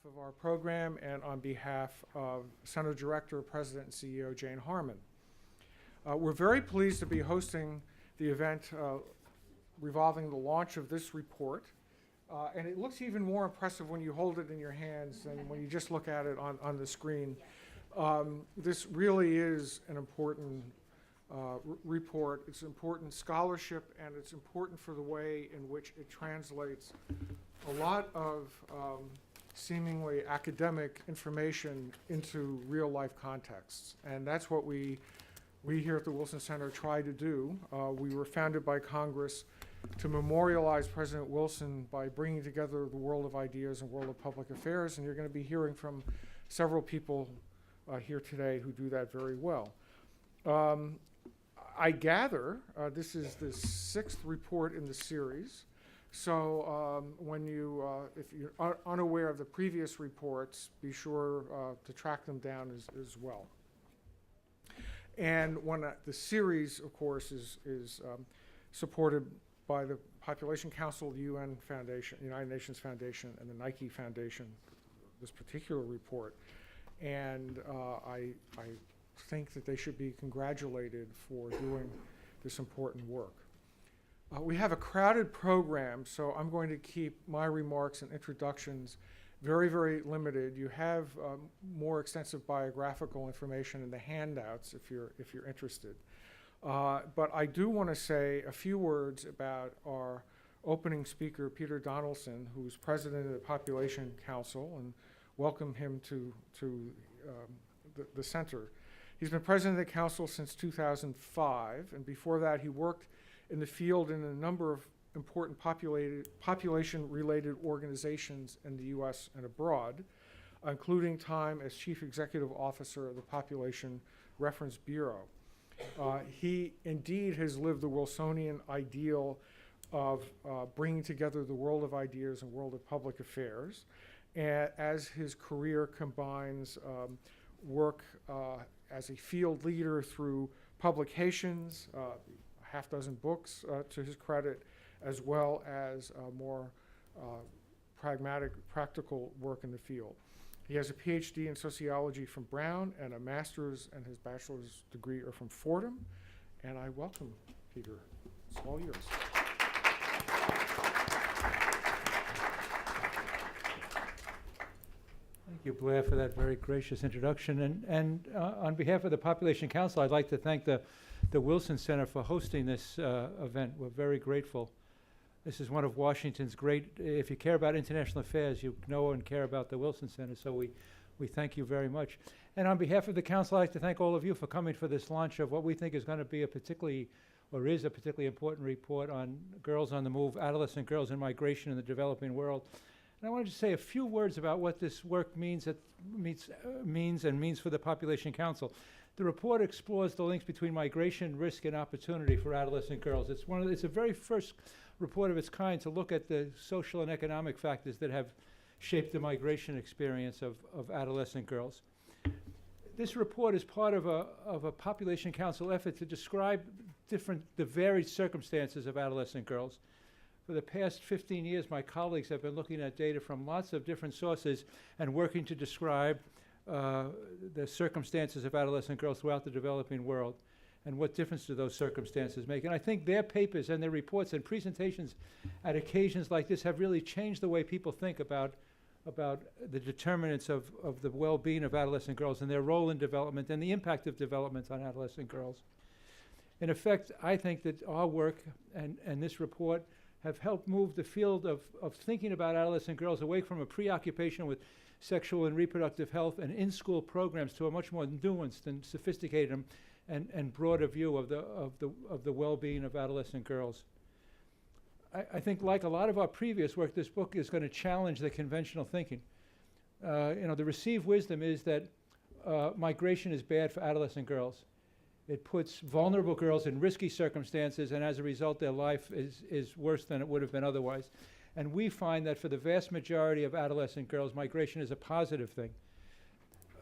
of our program and on behalf of Center Director, President, and CEO Jane Harmon. We're very pleased to be hosting the event revolving the launch of this report. And it looks even more impressive when you hold it in your hands than when you just look at it on the screen. This really is an important report. It's important scholarship, and it's important for the way in which it translates a lot of seemingly academic information into real life contexts. And that's what we here at the Wilson Center try to do. We were founded by Congress to memorialize President Wilson by bringing together the world of ideas and world of public affairs, and you're going to be hearing from several people here today who do that very well. I gather this is the 6th report in the series. So when you, if you're unaware of the previous reports, be sure to track them down as well. And when the series, of course, is supported by the Population Council, the UN Foundation, United Nations Foundation, and the Nike Foundation, this particular report. And I think that they should be congratulated for doing this important work. We have a crowded program, so I'm going to keep my remarks and introductions very, very limited. You have more extensive biographical information in the handouts if you're interested. But I do want to say a few words about our opening speaker, Peter Donaldson, who's president of the Population Council, and welcome him to the center. He's been president of the council since 2005, and before that he worked in the field in a number of important population-related organizations in the U.S. and abroad, including time as Chief Executive Officer of the Population Reference Bureau. He indeed has lived the Wilsonian ideal of bringing together the world of ideas and world of public affairs, as his career combines work as a field leader through publications, a half dozen books to his credit, as well as more pragmatic, practical work in the field. He has a PhD in sociology from Brown and a master's and his bachelor's degree are from Fordham. And I welcome Peter. It's all yours. Thank you, Blair, for that very gracious introduction. And on behalf of the Population Council, I'd like to thank the Wilson Center for hosting this event. We're very grateful. This is one of Washington's great, if you care about international affairs, you know and care about the Wilson Center, so we thank you very much. And on behalf of the council, I'd like to thank all of you for coming for this launch of what we think is going to be a particularly important report on girls on the move, adolescent girls in migration in the developing world. And I wanted to say a few words about what this work means for the Population Council. The report explores the links between migration, risk, and opportunity for adolescent girls. It's a very first report of its kind to look at the social and economic factors that have shaped the migration experience of adolescent girls. This report is part of a Population Council effort to describe the varied circumstances of adolescent girls. For the past 15 years, my colleagues have been looking at data from lots of different sources and working to describe the circumstances of adolescent girls throughout the developing world and what difference do those circumstances make. And I think their papers and their reports and presentations at occasions like this have really changed the way people think about the determinants of the well-being of adolescent girls and their role in development and the impact of development on adolescent girls. In effect, I think that our work and this report have helped move the field of thinking about adolescent girls away from a preoccupation with sexual and reproductive health and in-school programs to a much more nuanced and sophisticated and broader view of the well-being of adolescent girls. I think, like a lot of our previous work, this book is going to challenge the conventional thinking. The received wisdom is that migration is bad for adolescent girls. It puts vulnerable girls in risky circumstances, and as a result, their life is worse than it would have been otherwise. And we find that for the vast majority of adolescent girls, migration is a positive thing.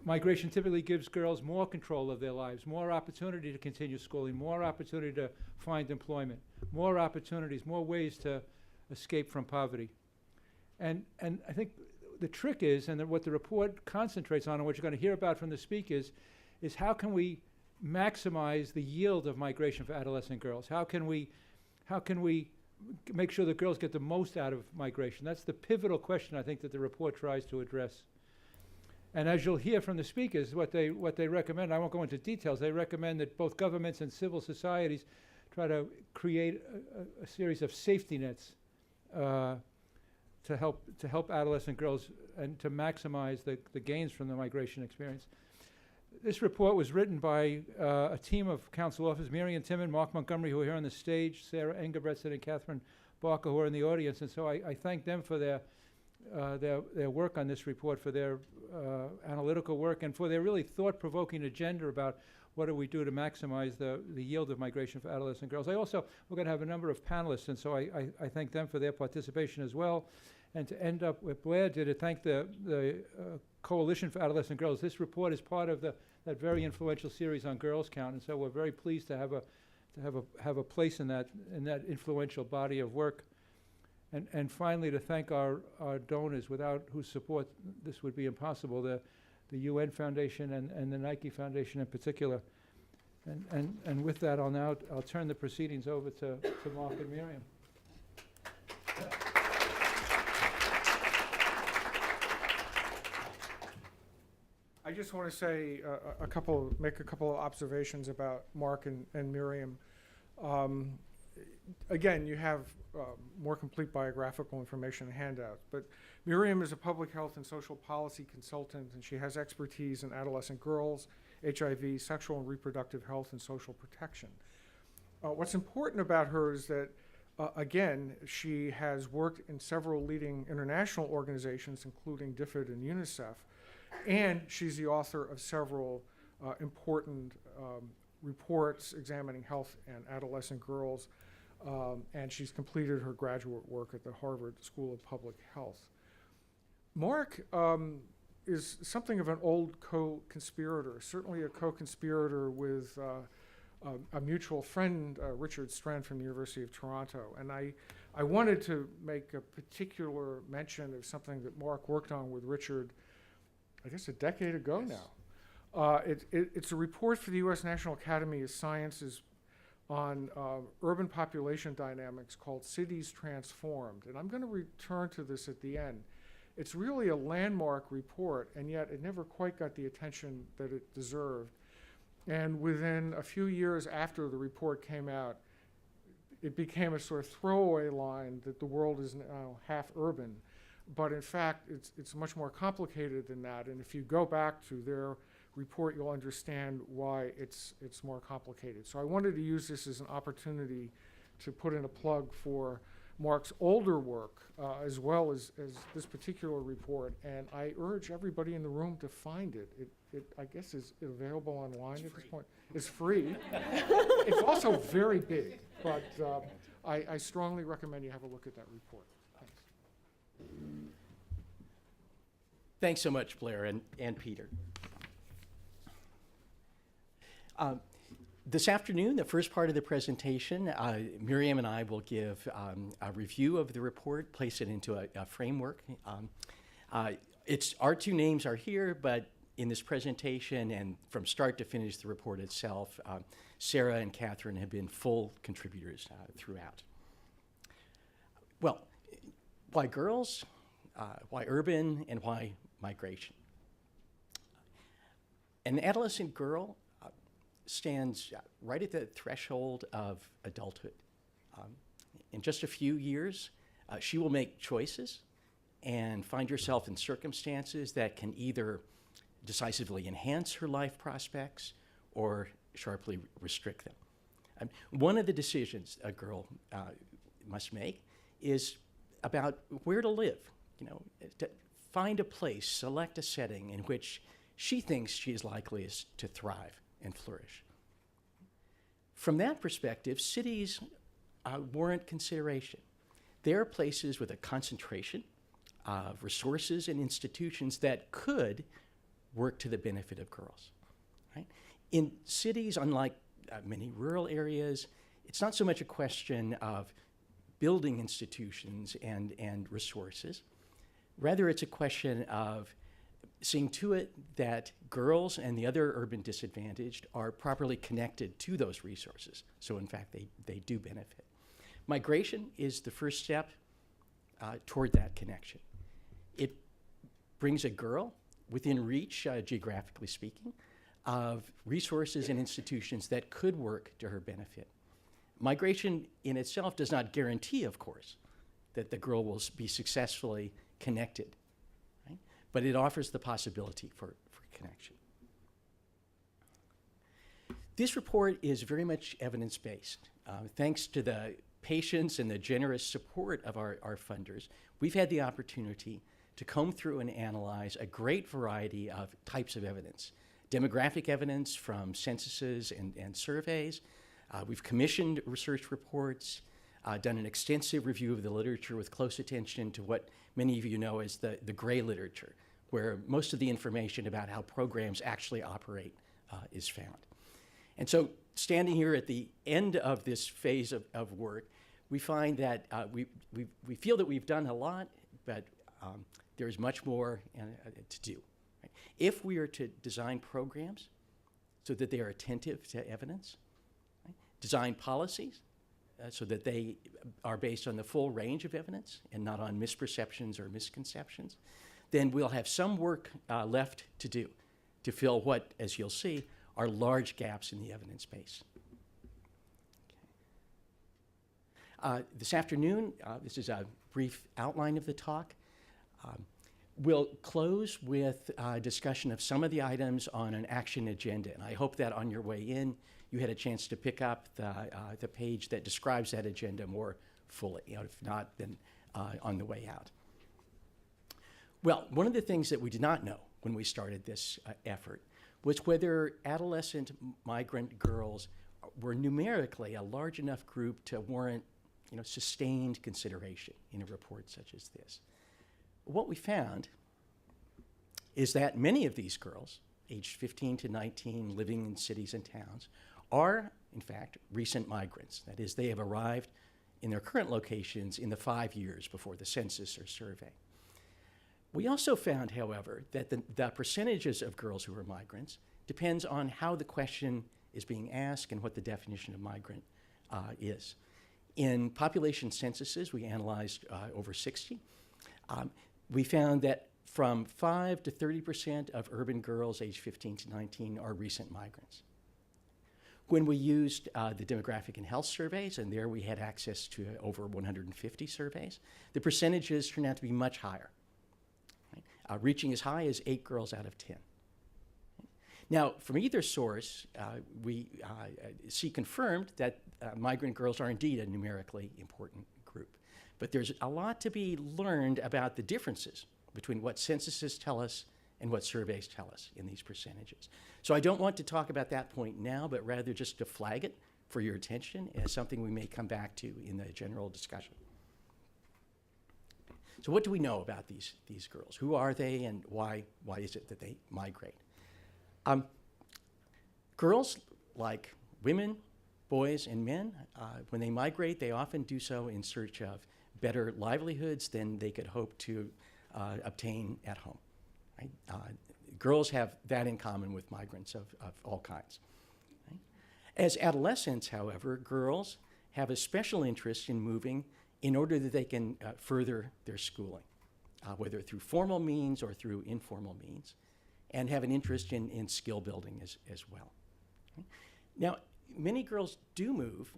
Migration typically gives girls more control of their lives, more opportunity to continue schooling, more opportunity to find employment, more opportunities, more ways to escape from poverty. And I think the trick is, and what the report concentrates on, and what you're going to hear about from the speakers, is how can we maximize the yield of migration for adolescent girls? How can we make sure that girls get the most out of migration? That's the pivotal question, I think, that the report tries to address. And as you'll hear from the speakers, what they recommend, I won't go into details, they recommend that both governments and civil societies try to create a series of safety nets to help adolescent girls and to maximize the gains from the migration experience. This report was written by a team of council officers, Miriam Timon, Mark Montgomery, who are here on the stage, Sarah Engebretson and Catherine Barker, who are in the audience. And so I thank them for their work on this report, for their analytical work, and for their really thought-provoking agenda about what do we do to maximize the yield of migration for adolescent girls. We're going to have a number of panelists, and so I thank them for their participation as well. And to end up what Blair did, to thank the Coalition for Adolescent Girls. This report is part of that very influential series on Girls Count, and so we're very pleased to have a place in that influential body of work. And finally, to thank our donors, without whose support this would be impossible, the UN Foundation and the Nike Foundation in particular. And with that, I'll turn the proceedings over to Mark and Miriam. I just want to say make a couple of observations about Mark and Miriam. Again, you have more complete biographical information in handout, but Miriam is a public health and social policy consultant, and she has expertise in adolescent girls, HIV, sexual and reproductive health, and social protection. What's important about her is that, again, she has worked in several leading international organizations, including DFID and UNICEF, and she's the author of several important reports examining health and adolescent girls, and she's completed her graduate work at the Harvard School of Public Health. Mark is something of an old co-conspirator, certainly a co-conspirator with a mutual friend, Richard Strand from the University of Toronto. And I wanted to make a particular mention of something that Mark worked on with Richard, I guess a decade ago now. It's a report for the U.S. National Academy of Sciences on urban population dynamics called Cities Transformed. And I'm going to return to this at the end. It's really a landmark report, and yet it never quite got the attention that it deserved. And within a few years after the report came out, it became a sort of throwaway line that the world is now half urban. But in fact, it's much more complicated than that. And if you go back to their report, you'll understand why it's more complicated. So I wanted to use this as an opportunity to put in a plug for Mark's older work, as well as this particular report. And I urge everybody in the room to find it. It I guess is available online at this point. It's free. It's also very big, but I strongly recommend you have a look at that report. Thanks so much, Blair and Peter. This afternoon, the first part of the presentation, Miriam and I will give a review of the report, place it into a framework. Our two names are here, but in this presentation and from start to finish the report itself, Sarah and Catherine have been full contributors throughout. Well, why girls, why urban, and why migration? An adolescent girl stands right at the threshold of adulthood. In just a few years, she will make choices and find herself in circumstances that can either decisively enhance her life prospects or sharply restrict them. One of the decisions a girl must make is about where to live, to find a place, select a setting in which she thinks she is likeliest to thrive and flourish. From that perspective, cities warrant consideration. They are places with a concentration of resources and institutions that could work to the benefit of girls. Right? In cities, unlike many rural areas, it's not so much a question of building institutions and resources, Rather, it's a question of seeing to it that girls and the other urban disadvantaged are properly connected to those resources. So in fact, they do benefit. Migration is the first step toward that connection. It brings a girl within reach, geographically speaking, of resources and institutions that could work to her benefit. Migration in itself does not guarantee, of course, that the girl will be successfully connected, right? But it offers the possibility for connection. This report is very much evidence-based. Thanks to the patience and the generous support of our funders, we've had the opportunity to comb through and analyze a great variety of types of evidence. Demographic evidence from censuses and surveys. We've commissioned research reports, done an extensive review of the literature with close attention to what many of you know as the gray literature, where most of the information about how programs actually operate is found. And so standing here at the end of this phase of work, we find that we feel that we've done a lot, but there is much more to do. Right? If we are to design programs so that they are attentive to evidence, right? Design policies so that they are based on the full range of evidence and not on misperceptions or misconceptions, then we'll have some work left to do to fill what, as you'll see, are large gaps in the evidence base. Okay. This afternoon, this is a brief outline of the talk. We'll close with a discussion of some of the items on an action agenda, and I hope that on your way in, you had a chance to pick up the page that describes that agenda more fully. If not, then on the way out. Well, one of the things that we did not know when we started this effort was whether adolescent migrant girls were numerically a large enough group to warrant, sustained consideration in a report such as this. What we found is that many of these girls, aged 15 to 19, living in cities and towns, are, in fact, recent migrants. That is, they have arrived in their current locations in the 5 years before the census or survey. We also found, however, that the percentages of girls who are migrants depends on how the question is being asked and what the definition of migrant is. In population censuses, we analyzed over 60. We found that from 5 to 30% of urban girls aged 15 to 19 are recent migrants. When we used the demographic and health surveys, and there we had access to over 150 surveys, the percentages turned out to be much higher, right? Reaching as high as 8 girls out of 10. Now, from either source, we see confirmed that migrant girls are indeed a numerically important group. But there's a lot to be learned about the differences between what censuses tell us and what surveys tell us in these percentages. So I don't want to talk about that point now, but rather just to flag it for your attention as something we may come back to in the general discussion. So what do we know about these girls? Who are they, and why is it that they migrate? Girls, like women, boys, and men, when they migrate, they often do so in search of better livelihoods than they could hope to obtain at home. Right? Girls have that in common with migrants of all kinds. Right? As adolescents, however, girls have a special interest in moving in order that they can further their schooling, whether through formal means or through informal means, and have an interest in skill building as well. Right? Now, many girls do move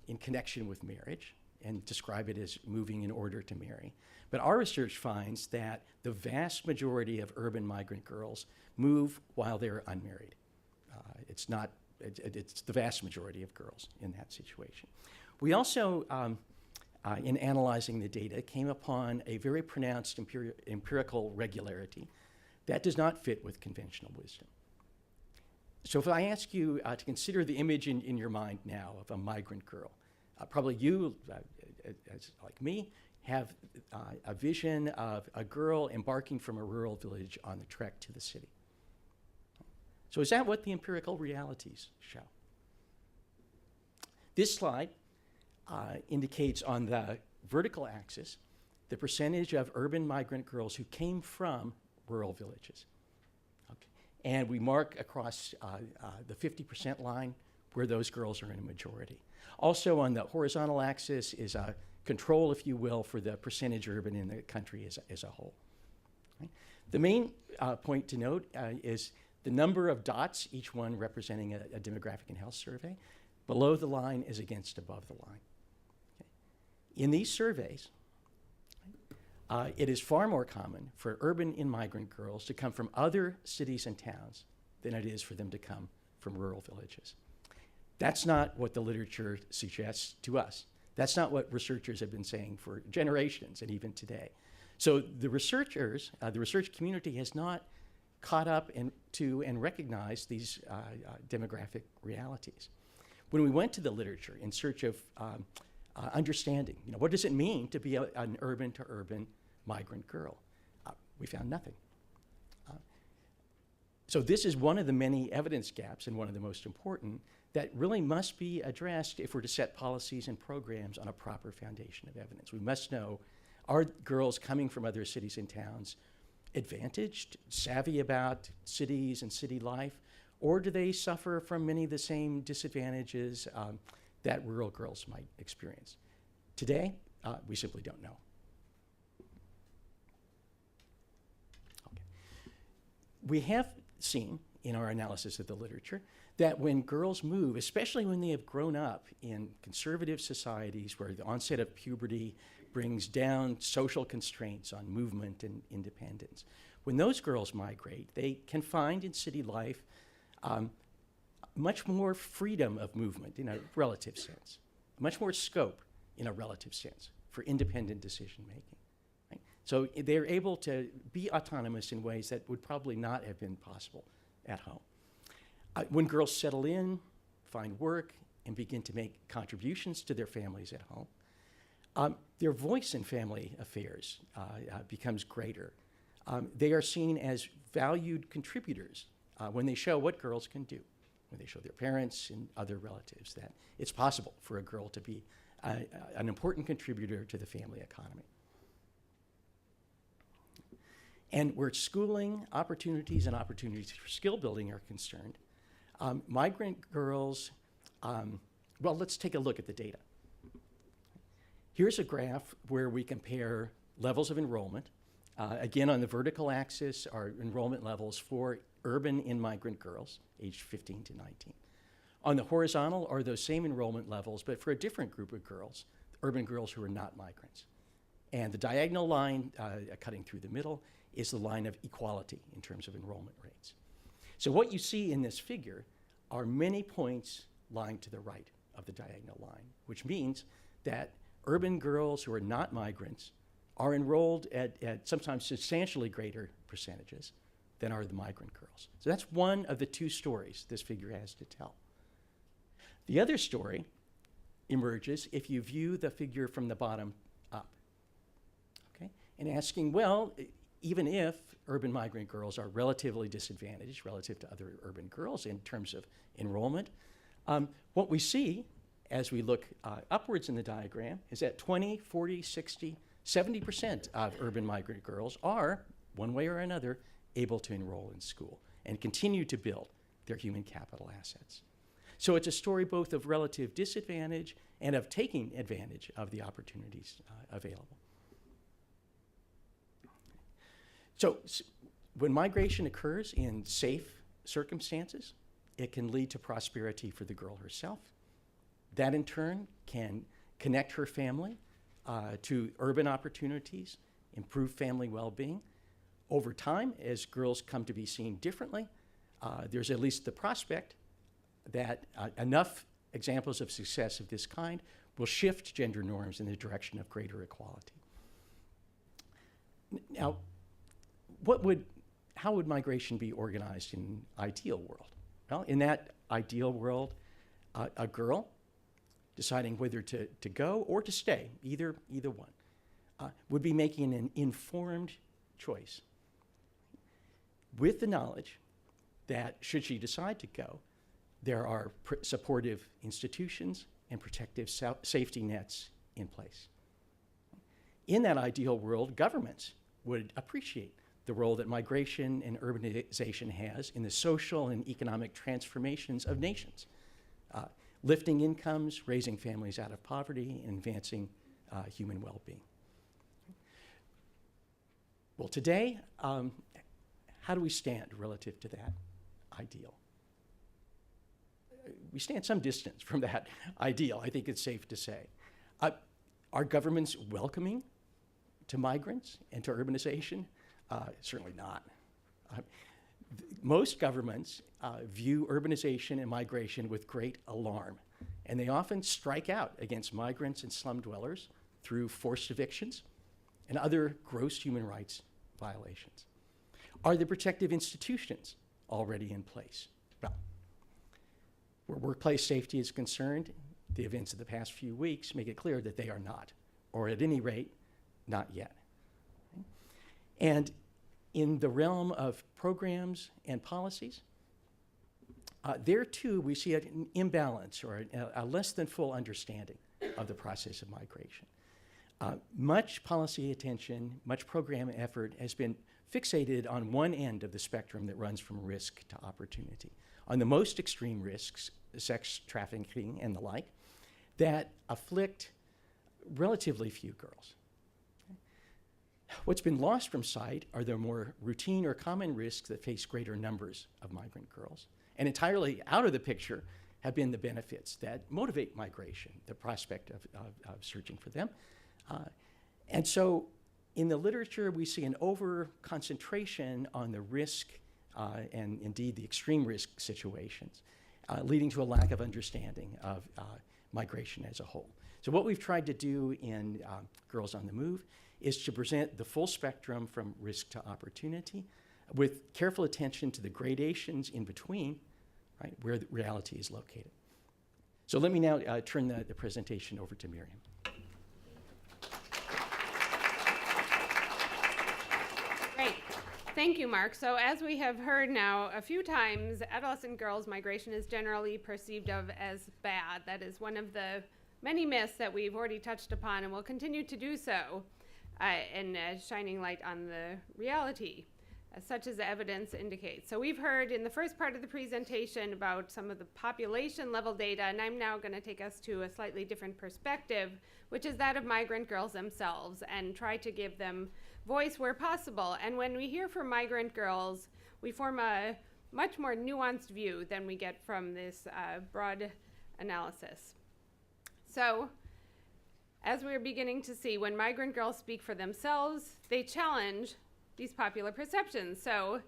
in connection with marriage and describe it as moving in order to marry. But our research finds that the vast majority of urban migrant girls move while they're unmarried. It's the vast majority of girls in that situation. We also, in analyzing the data, came upon a very pronounced empirical regularity that does not fit with conventional wisdom. So if I ask you to consider the image in your mind now of a migrant girl, probably you, as like me, have a vision of a girl embarking from a rural village on the trek to the city. So is that what the empirical realities show? This slide indicates on the vertical axis the the percentage of urban migrant girls who came from rural villages. Okay. And we mark across the 50% line where those girls are in a majority. Also on the horizontal axis is a control, if you will, for the percentage urban in the country as a whole. Right? The main point to note is the number of dots, each one representing a demographic and health survey. Below the line is against above the line. Okay. In these surveys, it is far more common for urban immigrant girls to come from other cities and towns than it is for them to come from rural villages. That's not what the literature suggests to us. That's not what researchers have been saying for generations and even today. So the researchers, the research community has not caught up and recognized these demographic realities. When we went to the literature in search of understanding, what does it mean to be an urban to urban migrant girl? We found nothing. So this is one of the many evidence gaps, and one of the most important, that really must be addressed if we're to set policies and programs on a proper foundation of evidence. We must know, are girls coming from other cities and towns advantaged, savvy about cities and city life, or do they suffer from many of the same disadvantages that rural girls might experience? Today, we simply don't know. Okay. We have seen in our analysis of the literature that when girls move, especially when they have grown up in conservative societies where the onset of puberty brings down social constraints on movement and independence, when those girls migrate, they can find in city life much more freedom of movement in a relative sense, much more scope in a relative sense for independent decision making. Right? So they're able to be autonomous in ways that would probably not have been possible at home. When girls settle in, find work, and begin to make contributions to their families at home, their voice in family affairs becomes greater. They are seen as valued contributors when they show what girls can do, when they show their parents and other relatives that it's possible for a girl to be an important contributor to the family economy. And where schooling opportunities and opportunities for skill building are concerned, migrant girls, well, let's take a look at the data. Here's a graph where we compare levels of enrollment. Again, on the vertical axis are enrollment levels for urban immigrant girls, aged 15 to 19. On the horizontal are those same enrollment levels, but for a different group of girls, urban girls who are not migrants. And the diagonal line cutting through the middle is the line of equality in terms of enrollment rates. So what you see in this figure are many points lying to the right of the diagonal line, which means that urban girls who are not migrants are enrolled at sometimes substantially greater percentages than are the migrant girls. So that's one of the two stories this figure has to tell. The other story emerges if you view the figure from the bottom up, okay? And asking, well, even if urban migrant girls are relatively disadvantaged relative to other urban girls in terms of enrollment, what we see as we look upwards in the diagram is that 20, 40, 60, 70% of urban migrant girls are, one way or another, able to enroll in school and continue to build their human capital assets. So it's a story both of relative disadvantage and of taking advantage of the opportunities available. So when migration occurs in safe circumstances, it can lead to prosperity for the girl herself. That in turn can connect her family to urban opportunities, improve family well-being. Over time, as girls come to be seen differently, there's at least the prospect that enough examples of success of this kind will shift gender norms in the direction of greater equality. Now, how would migration be organized in an ideal world? Well, in that ideal world, a girl deciding whether to go or to stay, either one, would be making an informed choice with the knowledge that should she decide to go, there are supportive institutions and protective safety nets in place. In that ideal world, governments would appreciate the role that migration and urbanization has in the social and economic transformations of nations, lifting incomes, raising families out of poverty, and advancing human well-being. Well, today, how do we stand relative to that ideal? We stand some distance from that ideal, I think it's safe to say. Are governments welcoming to migrants and to urbanization? Certainly not. Most governments view urbanization and migration with great alarm, and they often strike out against migrants and slum dwellers through forced evictions and other gross human rights violations. Are the protective institutions already in place? Well, where workplace safety is concerned, the events of the past few weeks make it clear that they are not, or at any rate, not yet. And in the realm of programs and policies, there too we see an imbalance or a less than full understanding of the process of migration. Much policy attention, much program effort has been fixated on one end of the spectrum that runs from risk to opportunity. On the most extreme risks, sex trafficking and the like, that afflict relatively few girls. What's been lost from sight are the more routine or common risks that face greater numbers of migrant girls. And entirely out of the picture have been the benefits that motivate migration, the prospect of searching for them. And so in the literature, we see an over-concentration on the risk and indeed the extreme risk situations, leading to a lack of understanding of migration as a whole. So what we've tried to do in Girls on the Move is to present the full spectrum from risk to opportunity with careful attention to the gradations in between, right, where the reality is located. So let me now turn the presentation over to Miriam. Great. Thank you, Mark. So as we have heard now a few times, adolescent girls' migration is generally perceived of as bad. That is one of the many myths that we've already touched upon and will continue to do so in shining light on the reality, such as the evidence indicates. So we've heard in the first part of the presentation about some of the population level data, and I'm now going to take us to a slightly different perspective, which is that of migrant girls themselves, and try to give them voice where possible. And when we hear from migrant girls, we form a much more nuanced view than we get from this broad analysis. So, as we're beginning to see, when migrant girls speak for themselves, they challenge these popular perceptions. So,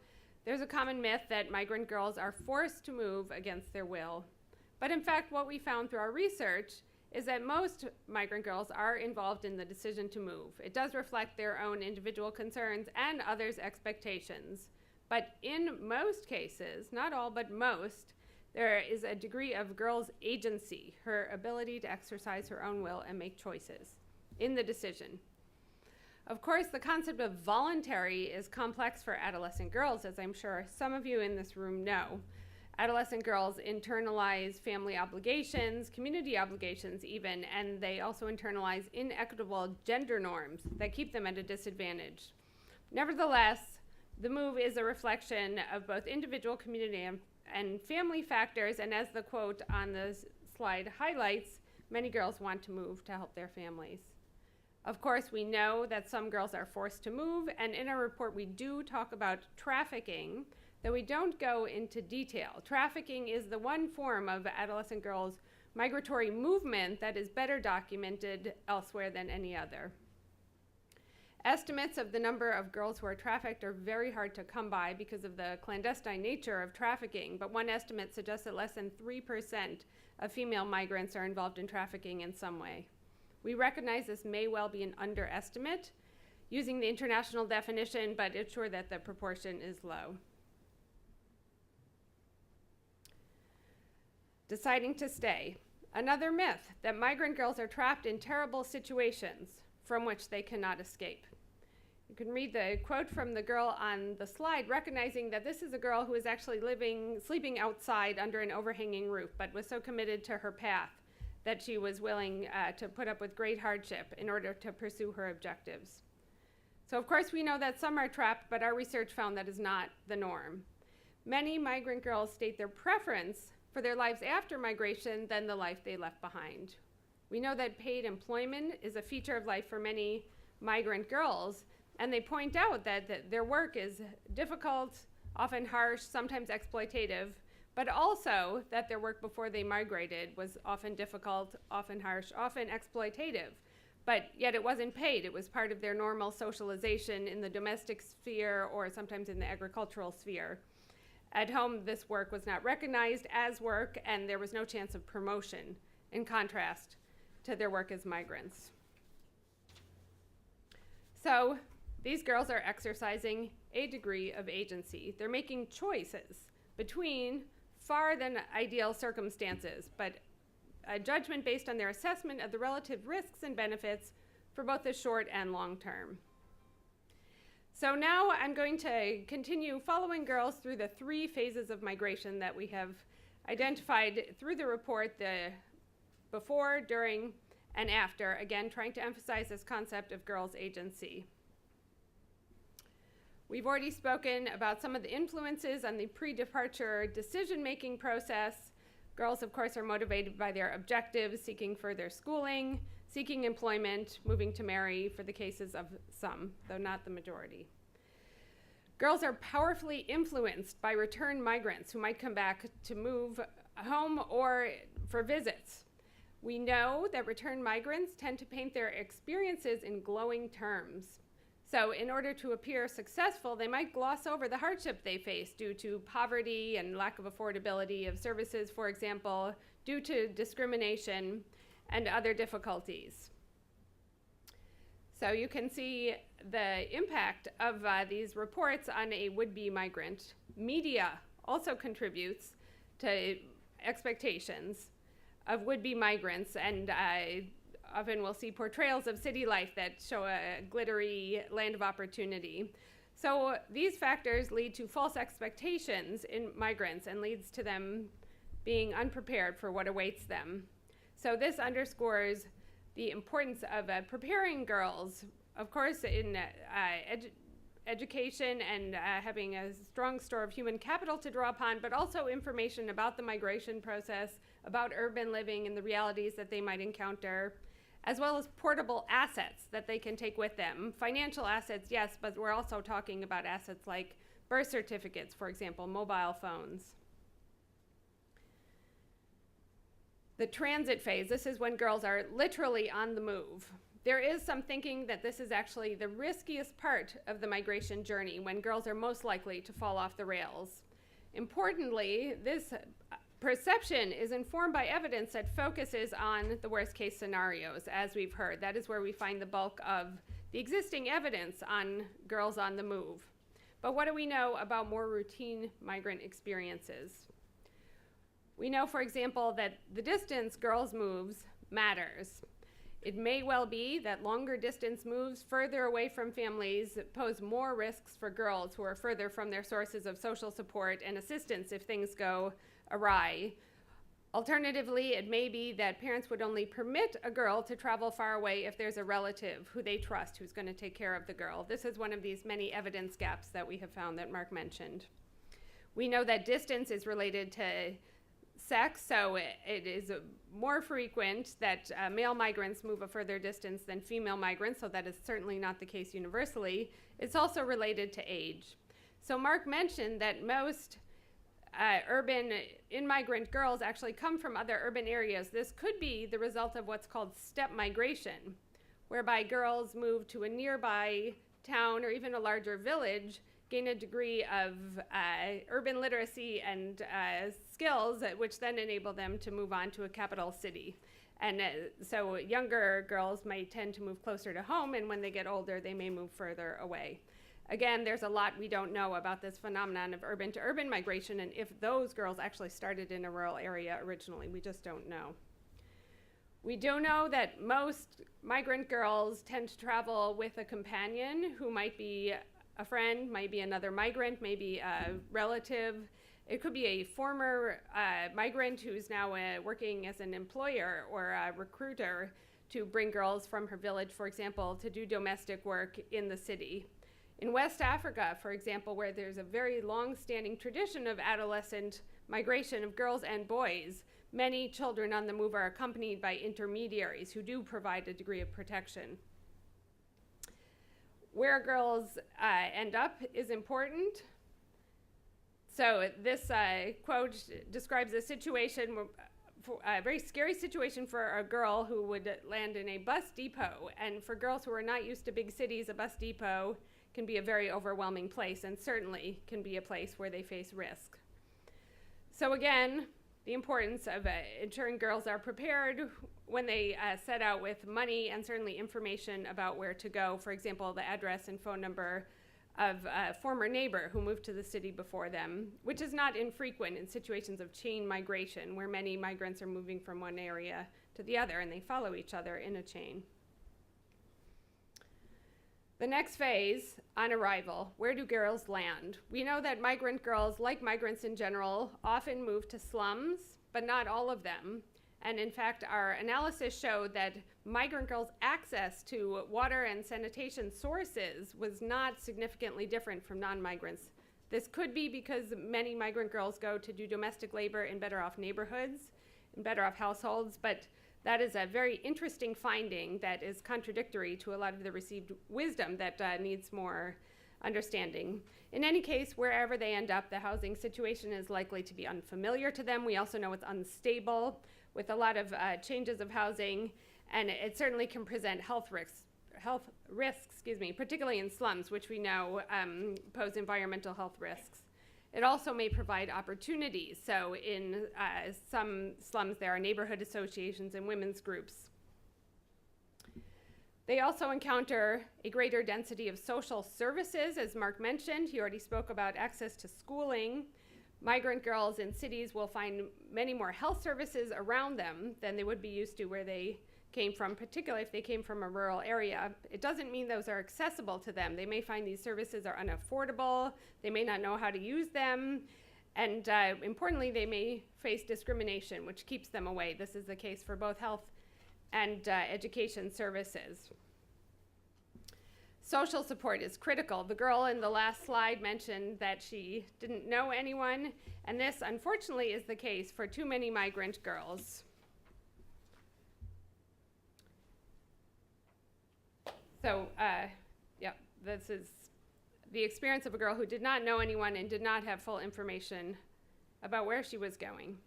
there's a common myth that migrant girls are forced to move against their will. But in fact, what we found through our research is that most migrant girls are involved in the decision to move. It does reflect their own individual concerns and others' expectations. But in most cases, not all, but most, there is a degree of girls' agency, her ability to exercise her own will and make choices in the decision. Of course, the concept of voluntary is complex for adolescent girls, as I'm sure some of you in this room know. Adolescent girls internalize family obligations, community obligations even, and they also internalize inequitable gender norms that keep them at a disadvantage. Nevertheless, the move is a reflection of both individual, community, and family factors, and as the quote on the slide highlights, many girls want to move to help their families. Of course, we know that some girls are forced to move, and in our report we do talk about trafficking, though we don't go into detail. Trafficking is the one form of adolescent girls' migratory movement that is better documented elsewhere than any other. Estimates of the number of girls who are trafficked are very hard to come by because of the clandestine nature of trafficking, but one estimate suggests that less than 3% of female migrants are involved in trafficking in some way. We recognize this may well be an underestimate using the international definition, but it's sure that the proportion is low. Deciding to stay. Another myth that migrant girls are trapped in terrible situations from which they cannot escape. You can read the quote from the girl on the slide, recognizing that this is a girl who is actually sleeping outside under an overhanging roof, but was so committed to her path that she was willing to put up with great hardship in order to pursue her objectives. So of course we know that some are trapped, but our research found that is not the norm. Many migrant girls state their preference for their lives after migration than the life they left behind. We know that paid employment is a feature of life for many migrant girls, and they point out that their work is difficult, often harsh, sometimes exploitative, but also that their work before they migrated was often difficult, often harsh, often exploitative. But yet it wasn't paid. It was part of their normal socialization in the domestic sphere or sometimes in the agricultural sphere. At home, this work was not recognized as work, and there was no chance of promotion, in contrast to their work as migrants. So these girls are exercising a degree of agency. They're making choices between far than ideal circumstances, but a judgment based on their assessment of the relative risks and benefits for both the short and long term. So now I'm going to continue following girls through the 3 phases of migration that we have identified through the report, the before, during, and after, again, trying to emphasize this concept of girls' agency. We've already spoken about some of the influences on the pre-departure decision-making process. Girls, of course, are motivated by their objectives, seeking further schooling, seeking employment, moving to marry, for the cases of some, though not the majority. Girls are powerfully influenced by return migrants who might come back to move home or for visits. We know that return migrants tend to paint their experiences in glowing terms. So in order to appear successful, they might gloss over the hardship they face due to poverty and lack of affordability of services, for example, due to discrimination and other difficulties. So you can see the impact of these reports on a would-be migrant. Media also contributes to expectations of would-be migrants, and often we'll see portrayals of city life that show a glittery land of opportunity. So these factors lead to false expectations in migrants and leads to them being unprepared for what awaits them. So this underscores the importance of preparing girls, of course, in education and having a strong store of human capital to draw upon, but also information about the migration process, about urban living and the realities that they might encounter, as well as portable assets that they can take with them. Financial assets, yes, but we're also talking about assets like birth certificates, for example, mobile phones. The transit phase, this is when girls are literally on the move. There is some thinking that this is actually the riskiest part of the migration journey, when girls are most likely to fall off the rails. Importantly, this perception is informed by evidence that focuses on the worst case scenarios, as we've heard. That is where we find the bulk of the existing evidence on girls on the move. But what do we know about more routine migrant experiences? We know, for example, that the distance girls moves matters. It may well be that longer distance moves further away from families pose more risks for girls who are further from their sources of social support and assistance if things go awry. Alternatively, it may be that parents would only permit a girl to travel far away if there's a relative who they trust who's going to take care of the girl. This is one of these many evidence gaps that we have found that Mark mentioned. We know that distance is related to sex, so it is more frequent that male migrants move a further distance than female migrants, so that is certainly not the case universally. It's also related to age. So Mark mentioned that most urban immigrant girls actually come from other urban areas. This could be the result of what's called step migration, whereby girls move to a nearby town or even a larger village, gain a degree of urban literacy and skills, which then enable them to move on to a capital city. And so younger girls might tend to move closer to home, and when they get older, they may move further away. Again, there's a lot we don't know about this phenomenon of urban to urban migration, and if those girls actually started in a rural area originally. We just don't know. We do know that most migrant girls tend to travel with a companion who might be a friend, might be another migrant, maybe a relative. It could be a former migrant who's now working as an employer or a recruiter to bring girls from her village, for example, to do domestic work in the city. In West Africa, for example, where there's a very long-standing tradition of adolescent migration of girls and boys, many children on the move are accompanied by intermediaries who do provide a degree of protection. Where girls end up is important. So this quote describes a situation, a very scary situation for a girl who would land in a bus depot. And for girls who are not used to big cities, a bus depot can be a very overwhelming place, and certainly can be a place where they face risk. So again, the importance of ensuring girls are prepared when they set out with money and certainly information about where to go. For example, the address and phone number of a former neighbor who moved to the city before them, which is not infrequent in situations of chain migration, where many migrants are moving from one area to the other and they follow each other in a chain. The next phase, on arrival, where do girls land? We know that migrant girls, like migrants in general, often move to slums, but not all of them. And in fact, our analysis showed that migrant girls' access to water and sanitation sources was not significantly different from non-migrants. This could be because many migrant girls go to do domestic labor in better off neighborhoods, in better off households, but that is a very interesting finding that is contradictory to a lot of the received wisdom that needs more understanding. In any case, wherever they end up, the housing situation is likely to be unfamiliar to them. We also know it's unstable, with a lot of changes of housing, and it certainly can present health risks, particularly in slums, which we know pose environmental health risks. It also may provide opportunities. So in some slums, there are neighborhood associations and women's groups. They also encounter a greater density of social services, as Mark mentioned. He already spoke about access to schooling. Migrant girls in cities will find many more health services around them than they would be used to where they came from, particularly if they came from a rural area. It doesn't mean those are accessible to them. They may find these services are unaffordable, they may not know how to use them, and importantly, they may face discrimination, which keeps them away. This is the case for both health and education services. Social support is critical. The girl in the last slide mentioned that she didn't know anyone, and this, unfortunately, is the case for too many migrant girls. So, this is the experience of a girl who did not know anyone and did not have full information about where she was going.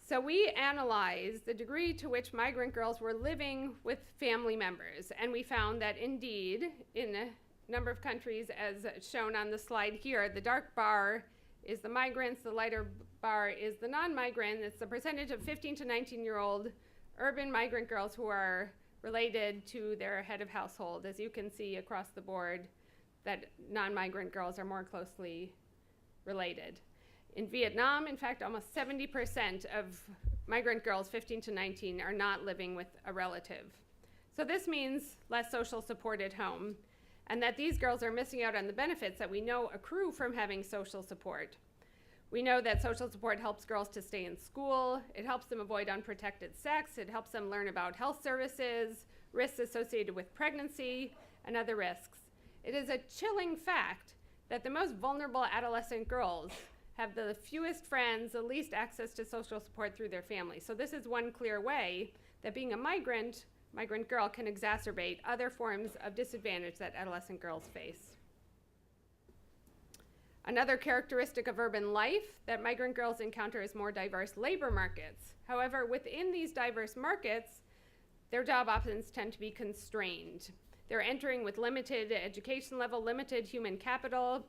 So we analyzed the degree to which migrant girls were living with family members, and we found that indeed, in a number of countries, as shown on the slide here, the dark bar is the migrants, the lighter bar is the non-migrant. It's the percentage of 15 to 19-year-old urban migrant girls who are related to their head of household. As you can see across the board, that non-migrant girls are more closely related. In Vietnam, in fact, almost 70% of migrant girls 15 to 19 are not living with a relative. So this means less social support at home, and that these girls are missing out on the benefits that we know accrue from having social support. We know that social support helps girls to stay in school, it helps them avoid unprotected sex, it helps them learn about health services, risks associated with pregnancy, and other risks. It is a chilling fact that the most vulnerable adolescent girls have the fewest friends, the least access to social support through their family. So this is one clear way that being a migrant girl can exacerbate other forms of disadvantage that adolescent girls face. Another characteristic of urban life that migrant girls encounter is more diverse labor markets. However, within these diverse markets, their job options tend to be constrained. They're entering with limited education level, limited human capital,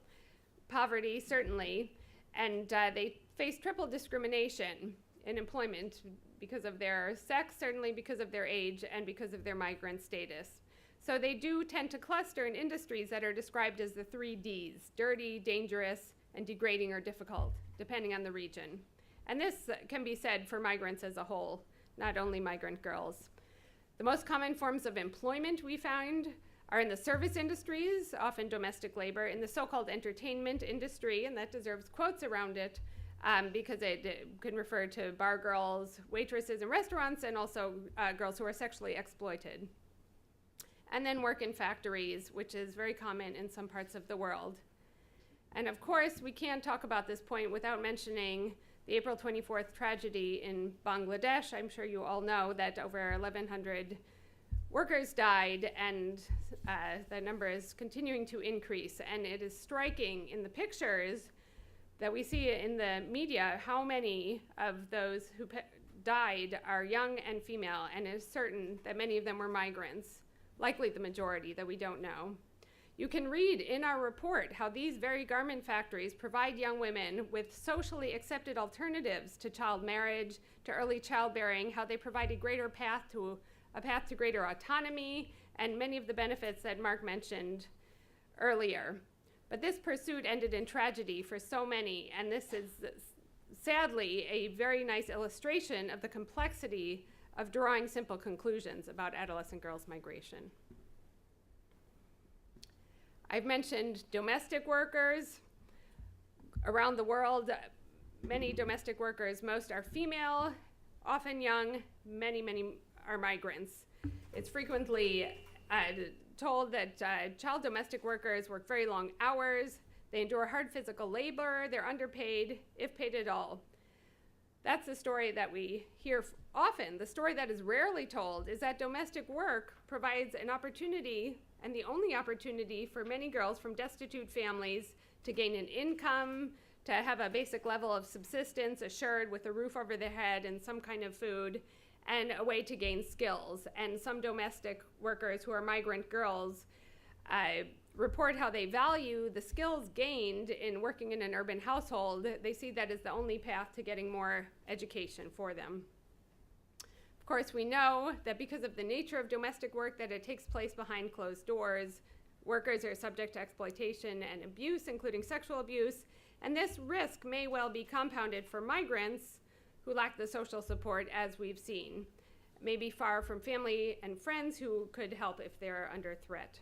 poverty certainly, and they face triple discrimination in employment because of their sex, certainly because of their age, and because of their migrant status. So they do tend to cluster in industries that are described as the 3 Ds: dirty, dangerous, and degrading or difficult, depending on the region. And this can be said for migrants as a whole, not only migrant girls. The most common forms of employment we found are in the service industries, often domestic labor, in the so-called entertainment industry, and that deserves quotes around it because it can refer to bar girls, waitresses in restaurants, and also girls who are sexually exploited. And then work in factories, which is very common in some parts of the world. And of course, we can't talk about this point without mentioning the April 24th tragedy in Bangladesh. I'm sure you all know that over 1,100 workers died, and the number is continuing to increase. And it is striking in the pictures that we see in the media how many of those who died are young and female, and it is certain that many of them were migrants, likely the majority, that we don't know. You can read in our report how these very garment factories provide young women with socially accepted alternatives to child marriage, to early childbearing, how they provide a path to greater autonomy, and many of the benefits that Mark mentioned earlier. But this pursuit ended in tragedy for so many, and this is sadly a very nice illustration of the complexity of drawing simple conclusions about adolescent girls' migration. I've mentioned domestic workers. Around the world, many domestic workers, most are female, often young, many are migrants. It's frequently told that child domestic workers work very long hours, they endure hard physical labor, they're underpaid, if paid at all. That's the story that we hear often. The story that is rarely told is that domestic work provides an opportunity, and the only opportunity, for many girls from destitute families to gain an income, to have a basic level of subsistence assured with a roof over their head and some kind of food, and a way to gain skills. And some domestic workers who are migrant girls report how they value the skills gained in working in an urban household. They see that as the only path to getting more education for them. Of course, we know that because of the nature of domestic work, that it takes place behind closed doors. Workers are subject to exploitation and abuse, including sexual abuse, and this risk may well be compounded for migrants who lack the social support, as we've seen, maybe far from family and friends who could help if they're under threat.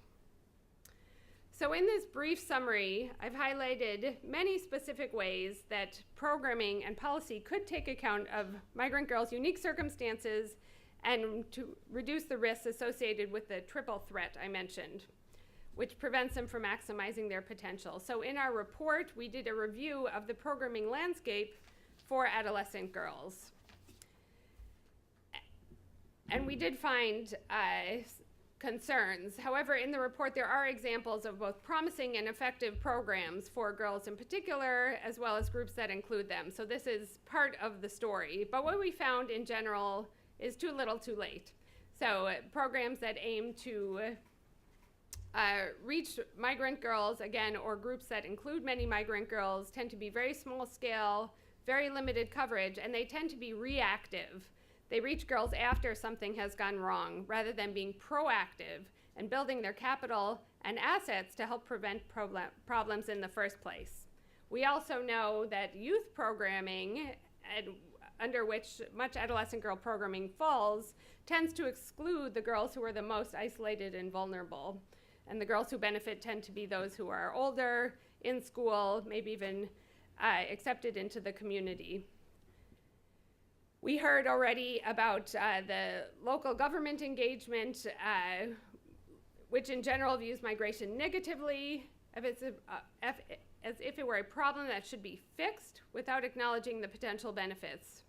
So in this brief summary, I've highlighted many specific ways that programming and policy could take account of migrant girls' unique circumstances and to reduce the risks associated with the triple threat I mentioned, which prevents them from maximizing their potential. So in our report, we did a review of the programming landscape for adolescent girls. And we did find concerns. However, in the report, there are examples of both promising and effective programs for girls in particular, as well as groups that include them. So this is part of the story. But what we found in general is too little too late. So programs that aim to reach migrant girls, again, or groups that include many migrant girls, tend to be very small scale, very limited coverage, and they tend to be reactive. They reach girls after something has gone wrong, rather than being proactive and building their capital and assets to help prevent problems in the first place. We also know that youth programming, under which much adolescent girl programming falls, tends to exclude the girls who are the most isolated and vulnerable. And the girls who benefit tend to be those who are older, in school, maybe even accepted into the community. We heard already about the local government engagement, which in general views migration negatively, as if it were a problem that should be fixed without acknowledging the potential benefits.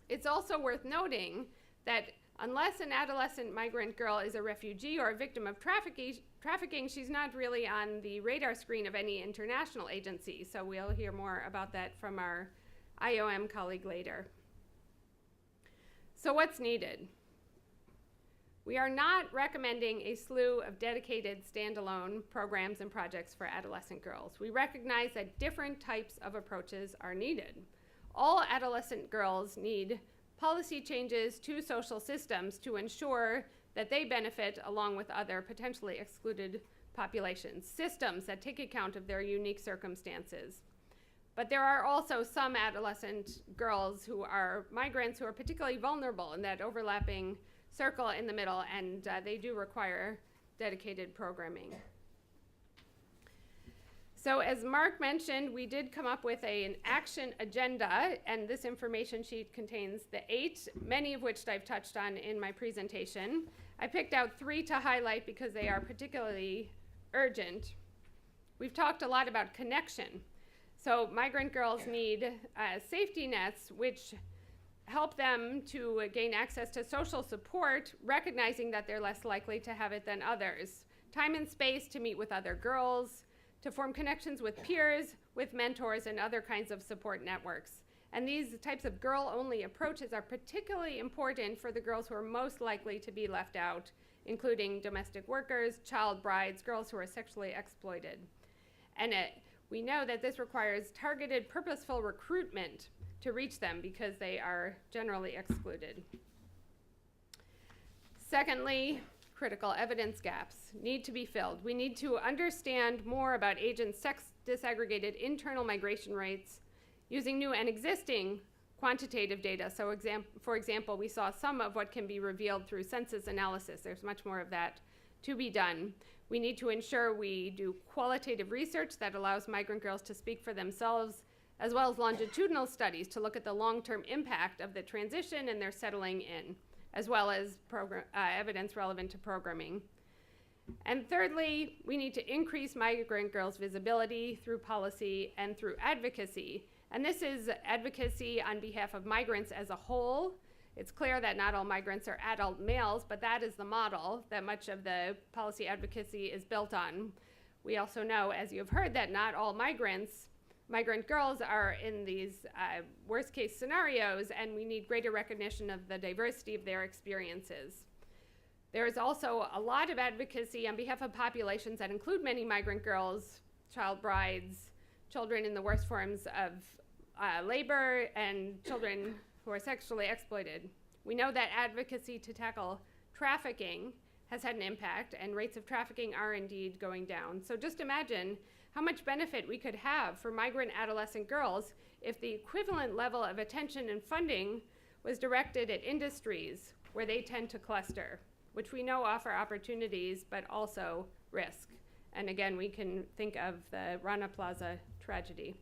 It's also worth noting that unless an adolescent migrant girl is a refugee or a victim of trafficking, she's not really on the radar screen of any international agency. So we'll hear more about that from our IOM colleague later. So what's needed? We are not recommending a slew of dedicated standalone programs and projects for adolescent girls. We recognize that different types of approaches are needed. All adolescent girls need policy changes to social systems to ensure that they benefit along with other potentially excluded populations, systems that take account of their unique circumstances. But there are also some adolescent girls who are migrants who are particularly vulnerable in that overlapping circle in the middle, and they do require dedicated programming. So as Mark mentioned, we did come up with an action agenda, and this information sheet contains the 8, many of which I've touched on in my presentation. I picked out 3 to highlight because they are particularly urgent. We've talked a lot about connection. So migrant girls need safety nets which help them to gain access to social support, recognizing that they're less likely to have it than others. Time and space to meet with other girls, to form connections with peers, with mentors, and other kinds of support networks. And these types of girl-only approaches are particularly important for the girls who are most likely to be left out, including domestic workers, child brides, girls who are sexually exploited. And we know that this requires targeted, purposeful recruitment to reach them because they are generally excluded. Secondly, critical evidence gaps need to be filled. We need to understand more about age and sex disaggregated internal migration rates using new and existing quantitative data. So for example, we saw some of what can be revealed through census analysis. There's much more of that to be done. We need to ensure we do qualitative research that allows migrant girls to speak for themselves, as well as longitudinal studies to look at the long-term impact of the transition and their settling in, as well as evidence relevant to programming. And thirdly, we need to increase migrant girls' visibility through policy and through advocacy. And this is advocacy on behalf of migrants as a whole. It's clear that not all migrants are adult males, but that is the model that much of the policy advocacy is built on. We also know, as you've heard, that not all migrant girls are in these worst case scenarios, and we need greater recognition of the diversity of their experiences. There is also a lot of advocacy on behalf of populations that include many migrant girls, child brides, children in the worst forms of labor, and children who are sexually exploited. We know that advocacy to tackle trafficking has had an impact, and rates of trafficking are indeed going down. So just imagine how much benefit we could have for migrant adolescent girls if the equivalent level of attention and funding was directed at industries where they tend to cluster, which we know offer opportunities but also risk. And again, we can think of the Rana Plaza tragedy.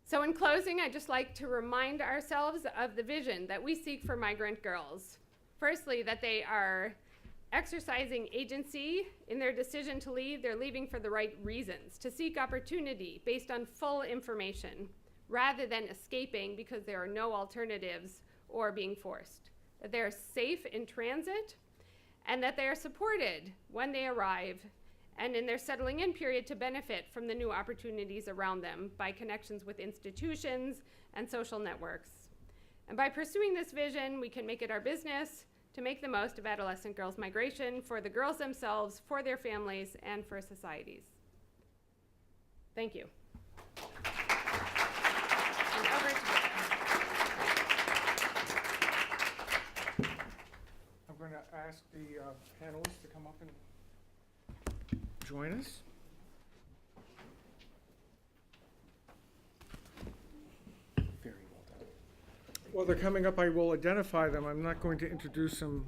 So in closing, I'd just like to remind ourselves of the vision that we seek for migrant girls. Firstly, that they are exercising agency in their decision to leave. They're leaving for the right reasons, to seek opportunity based on full information, rather than escaping because there are no alternatives or being forced. That they are safe in transit, and that they are supported when they arrive and in their settling in period to benefit from the new opportunities around them by connections with institutions and social networks. And by pursuing this vision, we can make it our business to make the most of adolescent girls' migration for the girls themselves, for their families, and for societies. Thank you. And over to you. I'm going to ask the panelists to come up and join us. Very well done. While they're coming up, I will identify them. I'm not going to introduce them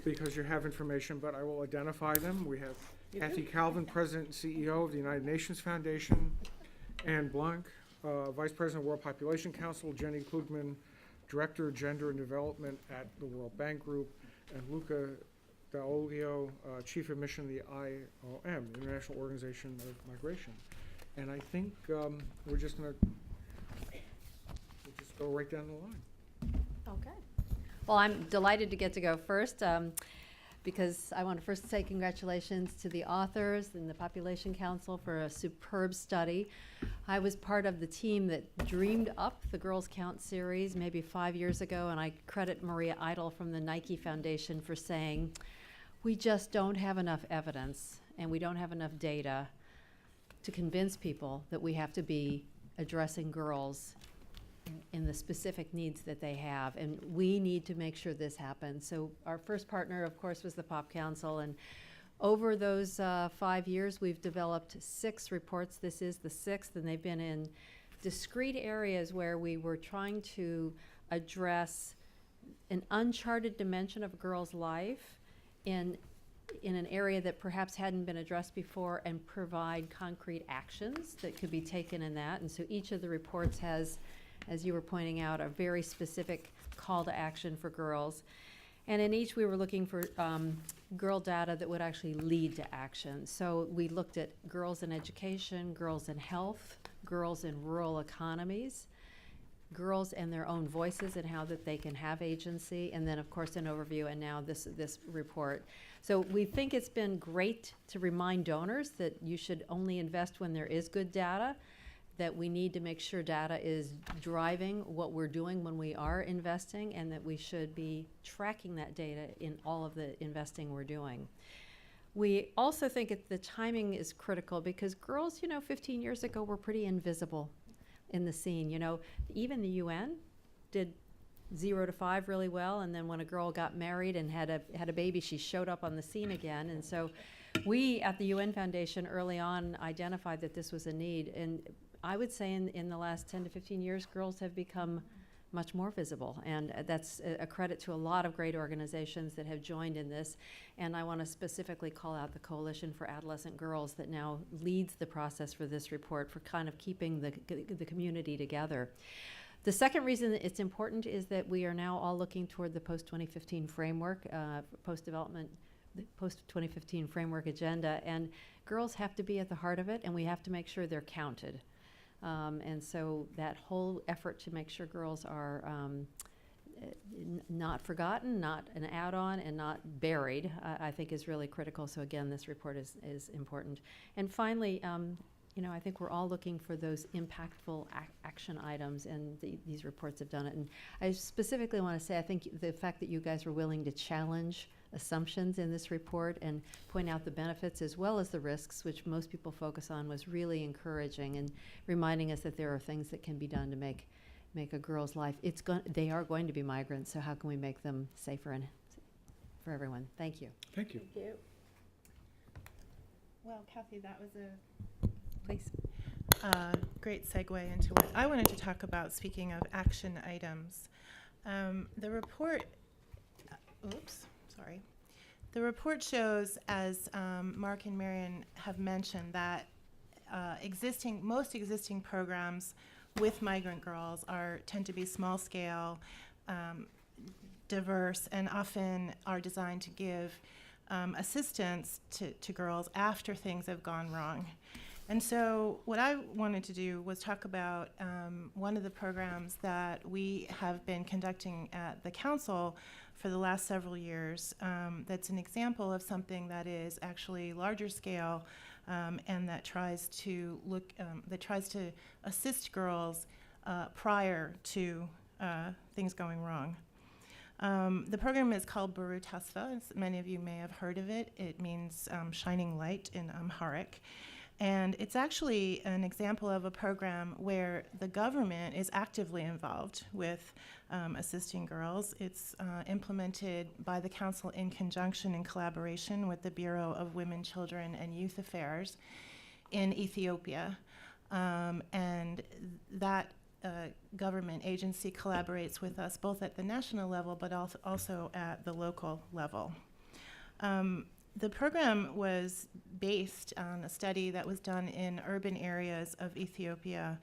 because you have information, but I will identify them. We have Kathy Calvin, President and CEO of the United Nations Foundation, Anne Blanc, Vice President of World Population Council, Jenny Klugman, Director of Gender and Development at the World Bank Group, and Luca Dall'Oglio, Chief of Mission of the IOM, the International Organization of Migration. And I think we're just going to go right down the line. Okay. Well, I'm delighted to get to go first because I want to first say congratulations to the authors and the Population Council for a superb study. I was part of the team that dreamed up the Girls Count series maybe 5 years ago, and I credit Maria Idle from the Nike Foundation for saying, we just don't have enough evidence and we don't have enough data to convince people that we have to be addressing girls in the specific needs that they have, and we need to make sure this happens. So our first partner, of course, was the Pop Council, and over those 5 years, we've developed 6 reports. This is the 6th, and they've been in discrete areas where we were trying to address an uncharted dimension of a girl's life in an area that perhaps hadn't been addressed before and provide concrete actions that could be taken in that. And so each of the reports has, as you were pointing out, a very specific call to action for girls. And in each, we were looking for girl data that would actually lead to action. So we looked at girls in education, girls in health, girls in rural economies, girls and their own voices and how that they can have agency, and then of course an overview, and now this report. So we think it's been great to remind donors that you should only invest when there is good data, that we need to make sure data is driving what we're doing when we are investing, and that we should be tracking that data in all of the investing we're doing. We also think the timing is critical because girls, 15 years ago were pretty invisible in the scene. Even the UN did 0 to 5 really well, and then when a girl got married and had a baby, she showed up on the scene again. And so we at the UN Foundation early on identified that this was a need, and I would say in the last 10 to 15 years, girls have become much more visible, and that's a credit to a lot of great organizations that have joined in this. And I want to specifically call out the Coalition for Adolescent Girls that now leads the process for this report, for kind of keeping the community together. The second reason that it's important is that we are now all looking toward the post-2015 framework, post-development, the post-2015 framework agenda, and girls have to be at the heart of it, and we have to make sure they're counted. And so that whole effort to make sure girls are not forgotten, not an add-on, and not buried, I think is really critical. So again, this report is important. And finally, I think we're all looking for those impactful action items, and these reports have done it. And I specifically want to say, I think the fact that you guys were willing to challenge assumptions in this report and point out the benefits as well as the risks, which most people focus on, was really encouraging and reminding us that there are things that can be done to make a girl's life. They are going to be migrants, so how can we make them safer and for everyone? Thank you. Thank you. Thank you. Well, Kathy, that was a Please. great segue into what I wanted to talk about, speaking of action items. The report, The report shows, as Mark and Marion have mentioned, that most existing programs with migrant girls tend to be small scale, diverse, and often are designed to give assistance to girls after things have gone wrong. And so what I wanted to do was talk about one of the programs that we have been conducting at the council for the last several years. That's an example of something that is actually larger scale and that tries to assist girls prior to things going wrong. The program is called Buru Tasva. As many of you may have heard of it. It means shining light in Amharic. And it's actually an example of a program where the government is actively involved with assisting girls. It's implemented by the council in conjunction and collaboration with the Bureau of Women, Children, and Youth Affairs in Ethiopia. And that government agency collaborates with us both at the national level but also at the local level. The program was based on a study that was done in urban areas of Ethiopia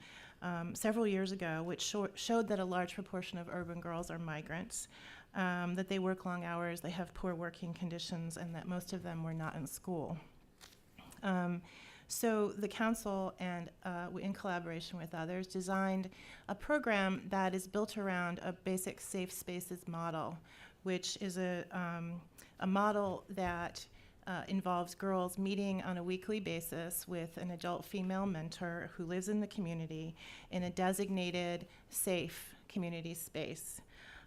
several years ago, which showed that a large proportion of urban girls are migrants, that they work long hours, they have poor working conditions, and that most of them were not in school. So the council, and in collaboration with others, designed a program that is built around a basic safe spaces model, which is a model that involves girls meeting on a weekly basis with an adult female mentor who lives in the community in a designated, safe community space.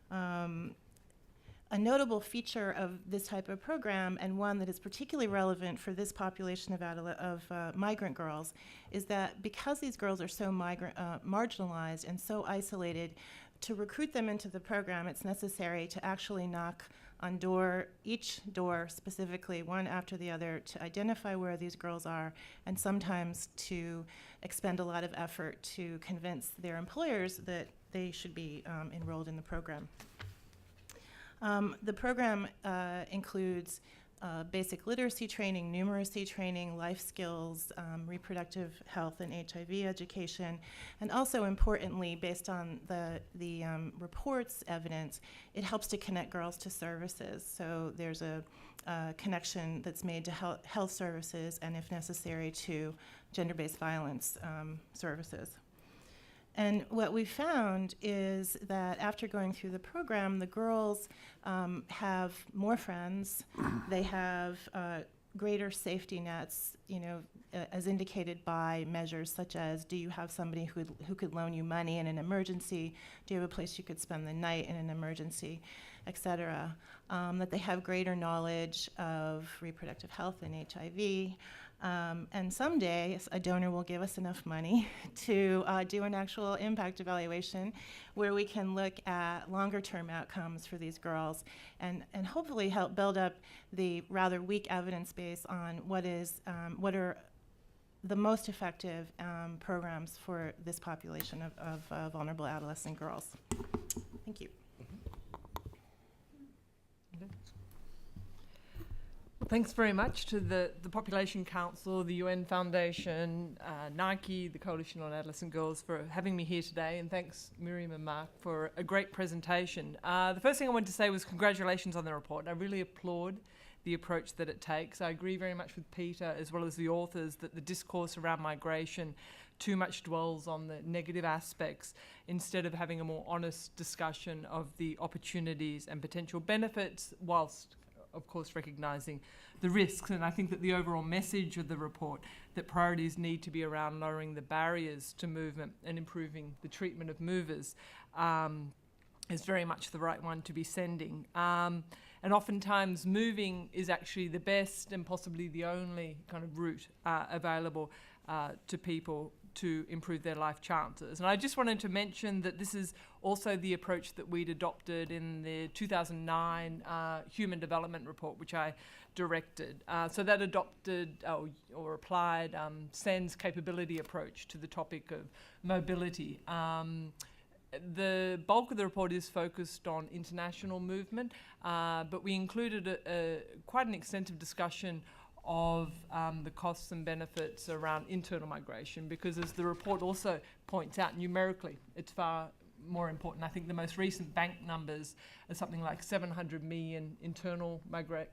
A notable feature of this type of program, and one that is particularly relevant for this population of migrant girls, is that because these girls are so marginalized and so isolated, to recruit them into the program, it's necessary to actually knock on each door specifically, one after the other, to identify where these girls are, and sometimes to expend a lot of effort to convince their employers that they should be enrolled in the program. The program includes basic literacy training, numeracy training, life skills, reproductive health and HIV education, and also importantly, based on the report's evidence, it helps to connect girls to services. So there's a connection that's made to health services and, if necessary, to gender-based violence services. And what we found is that after going through the program, the girls have more friends. They have greater safety nets, as indicated by measures such as, do you have somebody who could loan you money in an emergency? Do you have a place you could spend the night in an emergency, et cetera? That they have greater knowledge of reproductive health and HIV. And someday a donor will give us enough money to do an actual impact evaluation where we can look at longer term outcomes for these girls and hopefully help build up the rather weak evidence base on what are the most effective programs for this population of vulnerable adolescent girls. Thank you. Well, thanks very much to the Population Council, the UN Foundation, Nike, the Coalition on Adolescent Girls for having me here today, and thanks Miriam and Mark for a great presentation. The first thing I wanted to say was congratulations on the report. I really applaud the approach that it takes. I agree very much with Peter as well as the authors that the discourse around migration too much dwells on the negative aspects instead of having a more honest discussion of the opportunities and potential benefits, whilst of course recognising the risks. And I think that the overall message of the report, that priorities need to be around lowering the barriers to movement and improving the treatment of movers, is very much the right one to be sending. And oftentimes moving is actually the best and possibly the only kind of route available to people to improve their life chances. And I just wanted to mention that this is also the approach that we'd adopted in the 2009 Human Development Report, which I directed. So that adopted or applied SEN's capability approach to the topic of mobility. The bulk of the report is focused on international movement, but we included quite an extensive discussion of the costs and benefits around internal migration, because as the report also points out, numerically it's far more important. I think the most recent bank numbers are something like 700 million internal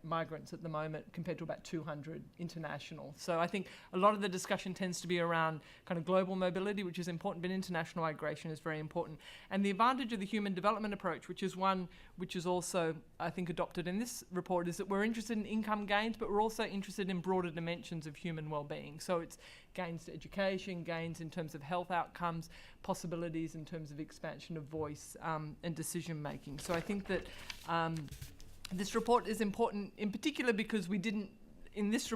migrants at the moment compared to about 200 international. So I think a lot of the discussion tends to be around kind of global mobility, which is important, but international migration is very important. And the advantage of the human development approach, which is one which is also, I think, adopted in this report, is that we're interested in income gains, but we're also interested in broader dimensions of human well-being. So it's gains to education, gains in terms of health outcomes, possibilities in terms of expansion of voice and decision making. So I think that this report is important in particular because we didn't, in this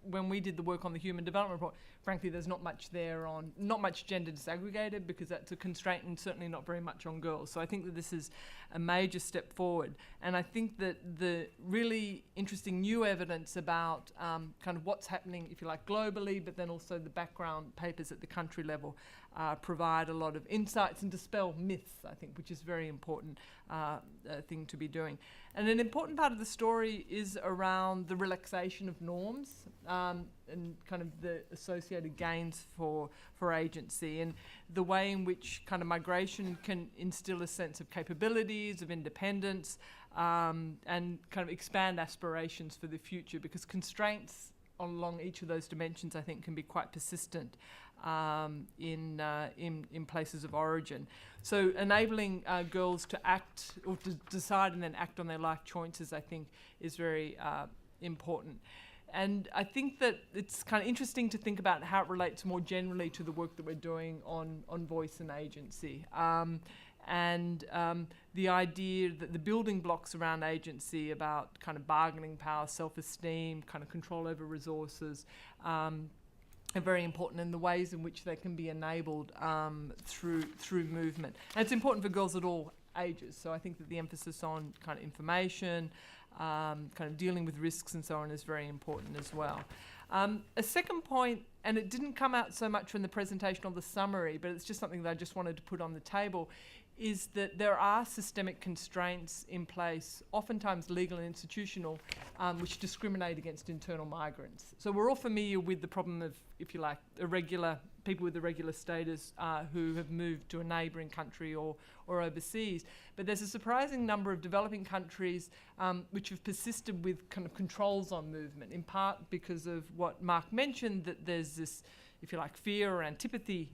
when we did the work on the Human Development Report, frankly, there's not much there on, not much gender disaggregated, because that's a constraint, and certainly not very much on girls. So I think that this is a major step forward. And I think that the really interesting new evidence about kind of what's happening, if you like, globally, but then also the background papers at the country level provide a lot of insights and dispel myths, I think, which is a very important thing to be doing. And an important part of the story is around the relaxation of norms and kind of the associated gains for agency, and the way in which kind of migration can instill a sense of capabilities, of independence, and kind of expand aspirations for the future, because constraints along each of those dimensions, I think, can be quite persistent in places of origin. So enabling girls to act or to decide and then act on their life choices, I think, is very important. And I think that it's kind of interesting to think about how it relates more generally to the work that we're doing on voice and agency. And the idea that the building blocks around agency, about kind of bargaining power, self-esteem, kind of control over resources, are very important, in the ways in which they can be enabled through movement. And it's important for girls at all ages. So I think that the emphasis on kind of information, kind of dealing with risks and so on, is very important as well. A second point, and it didn't come out so much from the presentation or the summary, but it's just something that I just wanted to put on the table, is that there are systemic constraints in place, oftentimes legal and institutional, which discriminate against internal migrants. So we're all familiar with the problem of, if you like, people with irregular status who have moved to a neighbouring country or overseas. But there's a surprising number of developing countries which have persisted with kind of controls on movement, in part because of what Mark mentioned, that there's this, if you like, fear or antipathy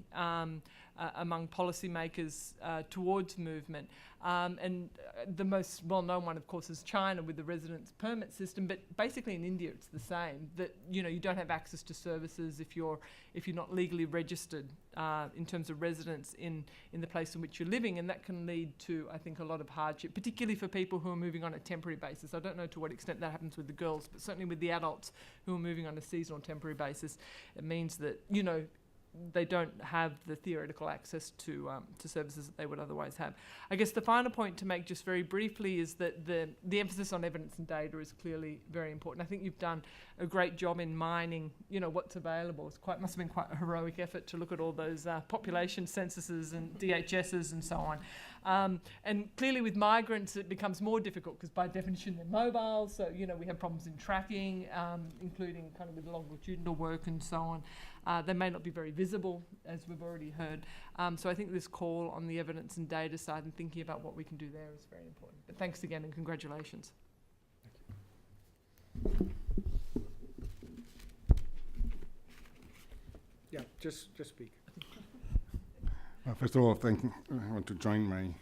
among policymakers towards movement. And the most well-known one, of course, is China with the residence permit system. But basically in India, it's the same. That you don't have access to services if you're not legally registered in terms of residence in the place in which you're living, and that can lead to, I think, a lot of hardship, particularly for people who are moving on a temporary basis. I don't know to what extent that happens with the girls, but certainly with the adults who are moving on a seasonal temporary basis, it means that they don't have the theoretical access to services that they would otherwise have. I guess the final point to make just very briefly is that the emphasis on evidence and data is clearly very important. I think you've done a great job in mining, what's available. Must have been quite a heroic effort to look at all those population censuses and DHSs and so on. And clearly with migrants it becomes more difficult because by definition they're mobile, so we have problems in tracking, including kind of with longitudinal work and so on. They may not be very visible, as we've already heard. So I think this call on the evidence and data side and thinking about what we can do there is very important. But thanks again and congratulations. Yeah, just speak. First of all, I want to join my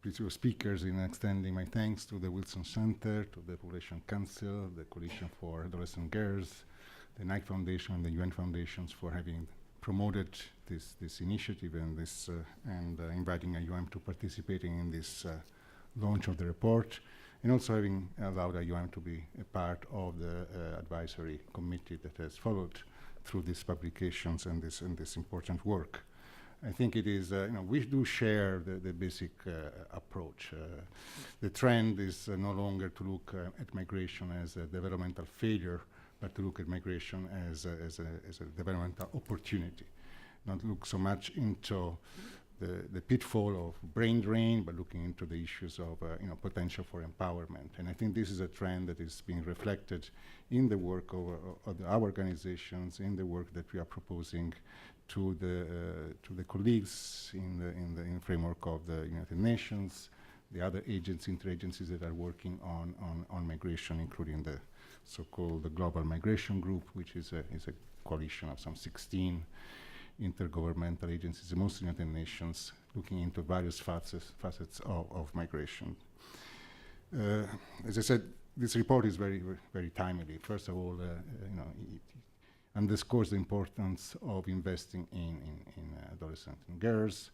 previous speakers in extending my thanks to the Wilson Center, to the Population Council, the Coalition for Adolescent Girls, the Nike Foundation and the UN Foundations for having promoted this initiative and inviting IOM to participating in this launch of the report, and also having allowed IOM to be a part of the advisory committee that has followed through these publications and this important work. I think it is, we do share the basic approach. The trend is no longer to look at migration as a developmental failure, but to look at migration as a developmental opportunity. Not look so much into the pitfall of brain drain, but looking into the issues of potential for empowerment. And I think this is a trend that is being reflected in the work of our organizations, in the work that we are proposing to the colleagues in the framework of the United Nations, the other interagencies that are working on migration, including the so-called Global Migration Group, which is a coalition of some 16 intergovernmental agencies, mostly United Nations, looking into various facets of migration. As I said, this report is very, very timely. First of all, it underscores the importance of investing in adolescent and girls.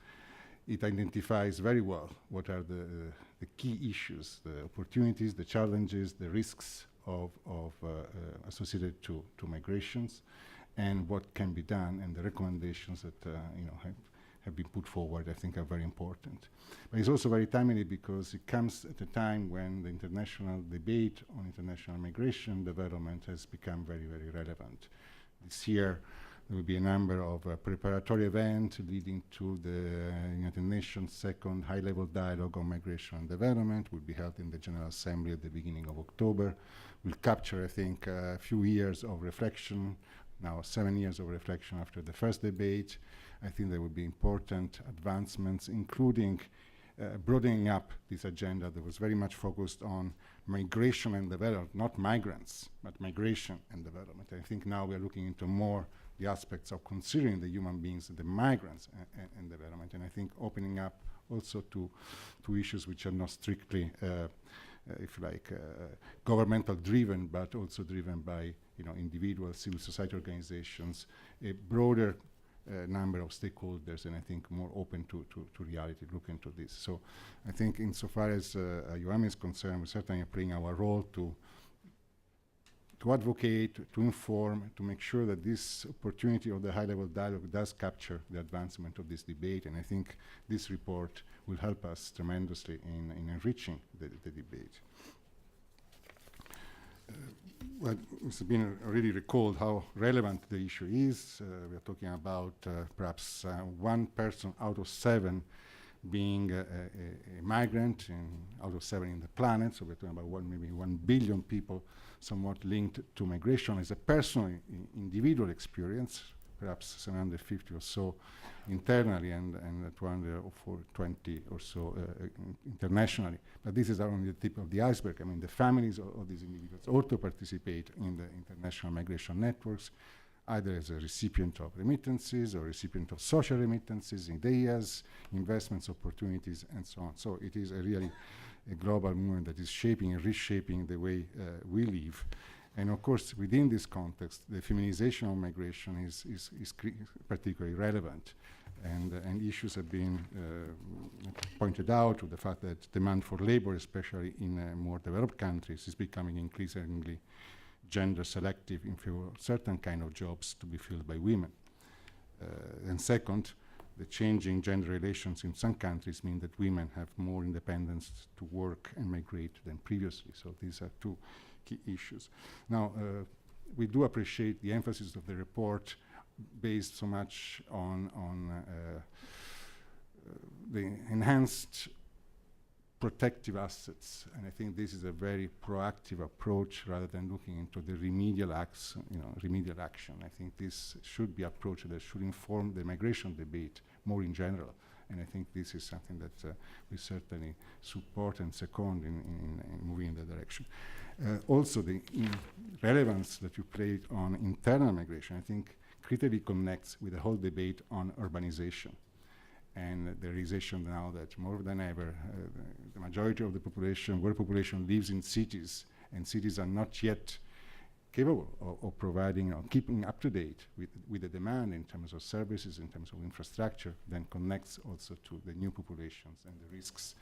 It identifies very well what are the key issues, the opportunities, the challenges, the risks of associated to migrations, and what can be done, and the recommendations that have been put forward, I think, are very important. But it's also very timely because it comes at a time when the international debate on international migration development has become very, very relevant. This year, there will be a number of preparatory events leading to the United Nations second high-level dialogue on migration and development. Will be held in the General Assembly at the beginning of October. Will capture, I think, a few years of reflection, now 7 years of reflection after the first debate. I think there will be important advancements, including broadening up this agenda that was very much focused on migration and development, not migrants, but migration and development. I think now we are looking into more the aspects of considering the human beings, the migrants and development, and I think opening up also to issues which are not strictly, if you like, governmental driven, but also driven by individual civil society organizations, a broader number of stakeholders, and I think more open to reality, look into this. So I think insofar as IOM is concerned, we certainly are playing our role to advocate, to inform, to make sure that this opportunity of the high-level dialogue does capture the advancement of this debate, and I think this report will help us tremendously in enriching the debate. well, it's been already recalled how relevant the issue is. We are talking about perhaps 1 person out of 7 being a migrant, out of 7 in the planet. So we're talking about maybe 1 billion people somewhat linked to migration as a personal, individual experience, perhaps 750 or so internally and 220 or so internationally. But this is only the tip of the iceberg. I mean, the families of these individuals also participate in the international migration networks, either as a recipient of remittances or recipient of social remittances, ideas, investments, opportunities, and so on. So it is really a global movement that is shaping and reshaping the way we live. And of course, within this context, the feminization of migration is particularly relevant. And issues have been pointed out to the fact that demand for labor, especially in more developed countries, is becoming increasingly gender selective in favor of certain kind of jobs to be filled by women. And second, the changing gender relations in some countries mean that women have more independence to work and migrate than previously. So these are 2 key issues. Now, we do appreciate the emphasis of the report based so much on the enhanced protective assets, and I think this is a very proactive approach rather than looking into the remedial action. I think this should be approached that should inform the migration debate more in general, and I think this is something that we certainly support and second in moving in that direction. Also, the relevance that you played on internal migration, I think, critically connects with the whole debate on urbanization. And the realization now that more than ever, the majority of the population, world population lives in cities, and cities are not yet capable of providing or keeping up to date with the demand in terms of services, in terms of infrastructure, then connects also to the new populations and the risks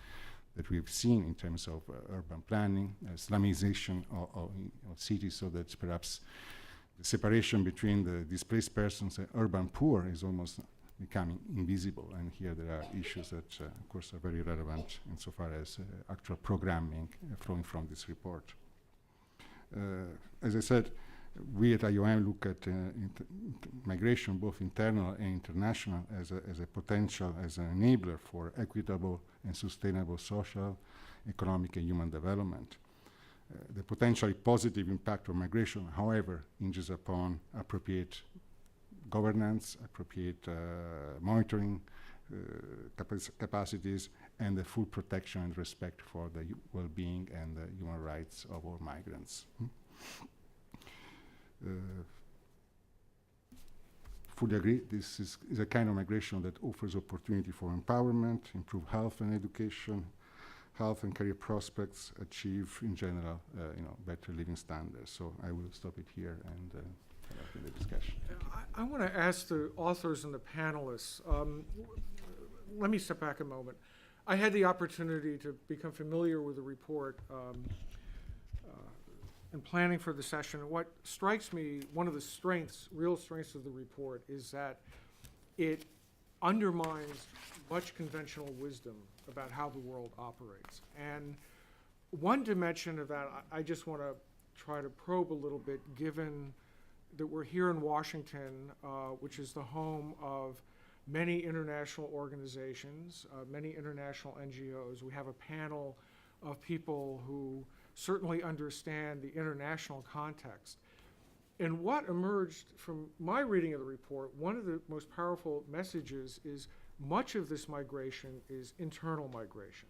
that we've seen in terms of urban planning, Islamization of cities, so that perhaps the separation between the displaced persons and urban poor is almost becoming invisible. And here there are issues that, of course, are very relevant insofar as actual programming flowing from this report. As I said, we at IOM look at migration, both internal and international, as a potential, as an enabler for equitable and sustainable social, economic, and human development. The potentially positive impact of migration, however, hinges upon appropriate governance, appropriate monitoring capacities, and the full protection and respect for the well-being and the human rights of all migrants. Fully agree, this is a kind of migration that offers opportunity for empowerment, improve health and education, health and career prospects, achieve in general, better living standards. So I will stop it here and in the discussion. I want to ask the authors and the panelists, let me step back a moment. I had the opportunity to become familiar with the report in planning for the session. And what strikes me, one of the real strengths of the report, is that it undermines much conventional wisdom about how the world operates. And one dimension of that, I just want to try to probe a little bit, given that we're here in Washington, which is the home of many international organizations, many international NGOs. We have a panel of people who certainly understand the international context. And what emerged from my reading of the report, one of the most powerful messages is much of this migration is internal migration.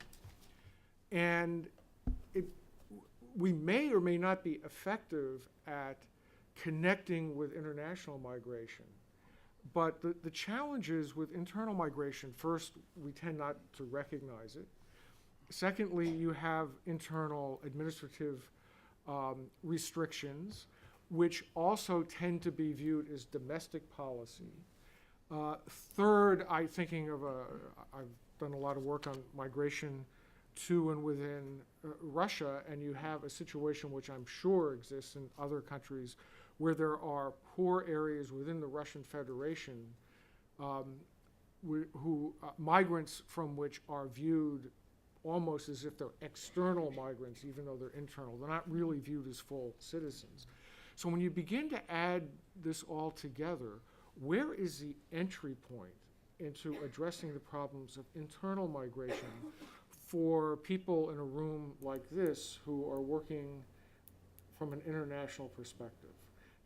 And we may or may not be effective at connecting with international migration. But the challenges with internal migration, first, we tend not to recognize it. Secondly, you have internal administrative restrictions, which also tend to be viewed as domestic policy. Third, I've done a lot of work on migration to and within Russia, and you have a situation which I'm sure exists in other countries where there are poor areas within the Russian Federation migrants from which are viewed almost as if they're external migrants, even though they're internal. They're not really viewed as full citizens. So when you begin to add this all together, where is the entry point into addressing the problems of internal migration for people in a room like this who are working from an international perspective?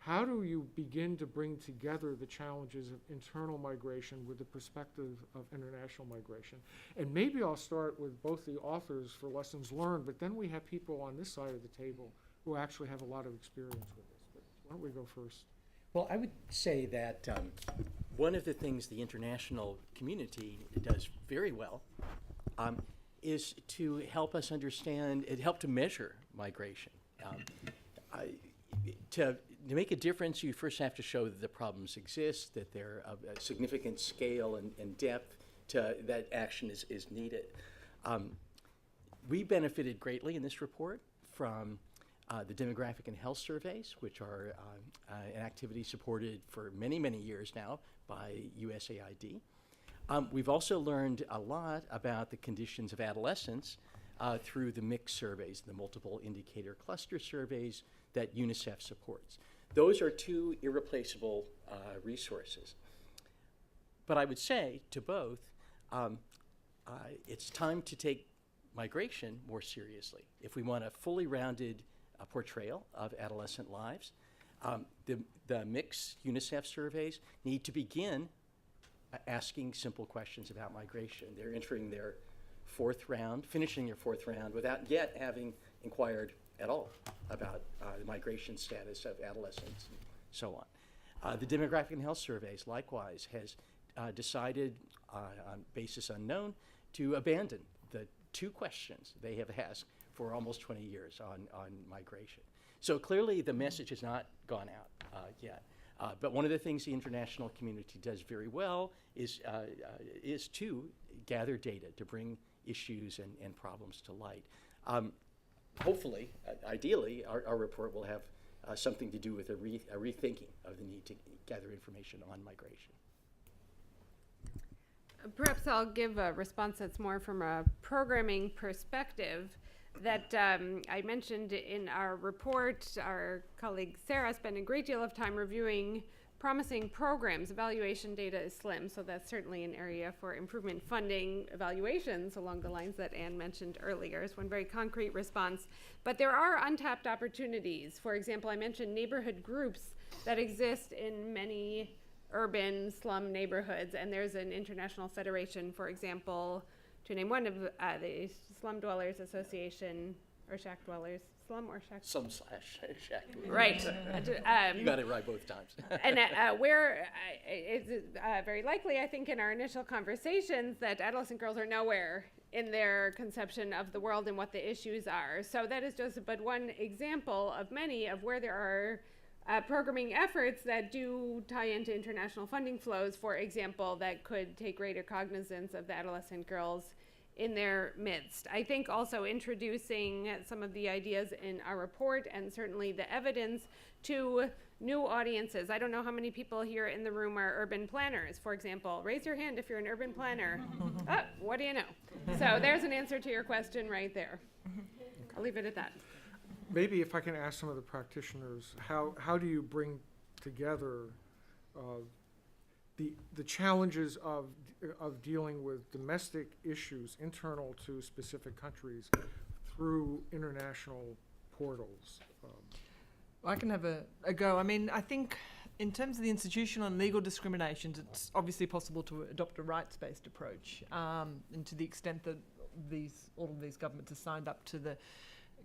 How do you begin to bring together the challenges of internal migration with the perspective of international migration? And maybe I'll start with both the authors for lessons learned, but then we have people on this side of the table who actually have a lot of experience with this. But why don't we go first? Well, I would say that one of the things the international community does very well is to help us understand, it help to measure migration. To make a difference, you first have to show that the problems exist, that they're of a significant scale and depth, that action is needed. We benefited greatly in this report from the demographic and health surveys, which are an activity supported for many, many years now by USAID. We've also learned a lot about the conditions of adolescents through the mixed surveys, the multiple indicator cluster surveys that UNICEF supports. Those are two irreplaceable resources. But I would say to both, it's time to take migration more seriously. If we want a fully rounded portrayal of adolescent lives, the mixed UNICEF surveys need to begin asking simple questions about migration. They're entering their fourth round, finishing their fourth round without yet having inquired at all about the migration status of adolescents and so on. The demographic and health surveys likewise has decided on basis unknown to abandon the two questions they have asked for almost 20 years on migration. So clearly the message has not gone out yet. But one of the things the international community does very well is to gather data, to bring issues and problems to light. Hopefully, ideally, our report will have something to do with a rethinking of the need to gather information on migration. Perhaps I'll give a response that's more from a programming perspective. That I mentioned in our report, our colleague Sarah spent a great deal of time reviewing promising programs. Evaluation data is slim, so that's certainly an area for improvement. Funding evaluations along the lines that Anne mentioned earlier is one very concrete response. But there are untapped opportunities. For example, I mentioned neighborhood groups that exist in many urban slum neighborhoods, and there's an international federation, for example, to name one of the Slum Dwellers Association, or Shack Dwellers, slum or shack? Shack. Right. You got it right both times. And where it's very likely, I think, in our initial conversations, that adolescent girls are nowhere in their conception of the world and what the issues are. So that is just but one example of many of where there are programming efforts that do tie into international funding flows, for example, that could take greater cognizance of the adolescent girls in their midst. I think also introducing some of the ideas in our report and certainly the evidence to new audiences. I don't know how many people here in the room are urban planners, for example. Raise your hand if you're an urban planner. Oh, what do you know? So there's an answer to your question right there. I'll leave it at that. Maybe if I can ask some of the practitioners, how do you bring together the challenges of dealing with domestic issues internal to specific countries through international portals? I can have a go. I mean, I think in terms of the institutional and legal discriminations, it's obviously possible to adopt a rights-based approach, and to the extent that all of these governments are signed up to the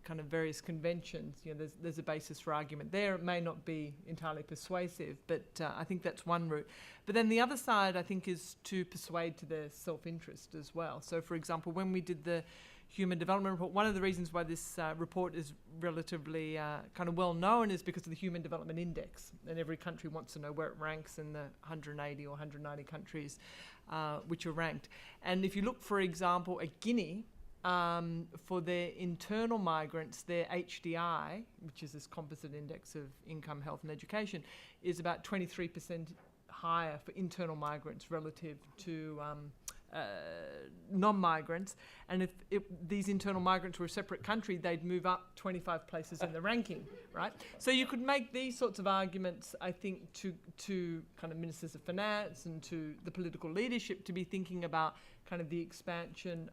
kind of various conventions, you know, there's a basis for argument there. It may not be entirely persuasive, but I think that's one route. But then the other side, I think, is to persuade to their self-interest as well. So, for example, when we did the Human Development Report, one of the reasons why this report is relatively kind of well known is because of the Human Development Index, and every country wants to know where it ranks in the 180 or 190 countries which are ranked. And if you look, for example, at Guinea, for their internal migrants, their HDI, which is this composite index of income, health and education, is about 23% higher for internal migrants relative to non-migrants, and if these internal migrants were a separate country, they'd move up 25 places in the ranking, right? So you could make these sorts of arguments, I think, to kind of ministers of finance and to the political leadership to be thinking about kind of the expansion,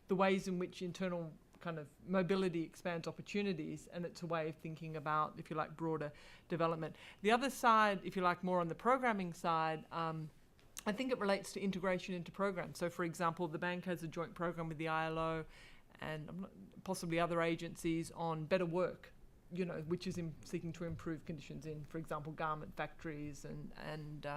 the ways in which internal kind of mobility expands opportunities, and it's a way of thinking about, if you like, broader development. The other side, if you like, more on the programming side, I think it relates to integration into programs. So, for example, the bank has a joint program with the ILO and possibly other agencies on better work, you know, which is seeking to improve conditions in, for example, garment factories and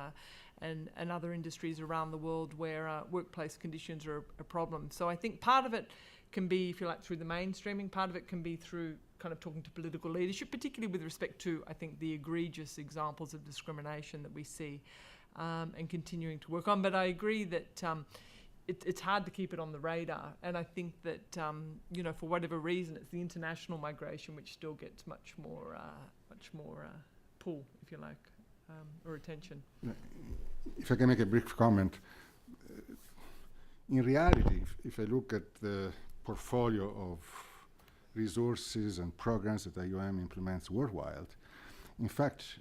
other industries around the world where workplace conditions are a problem. So I think part of it can be, if you like, through the mainstreaming. Part of it can be through kind of talking to political leadership, particularly with respect to, I think, the egregious examples of discrimination that we see, and continuing to work on. But I agree that it's hard to keep it on the radar. And I think that, you know, for whatever reason, it's the international migration which still gets much more pull, if you like, or attention. If I can make a brief comment, in reality, if I look at the portfolio of resources and programs that IOM implements worldwide, in fact,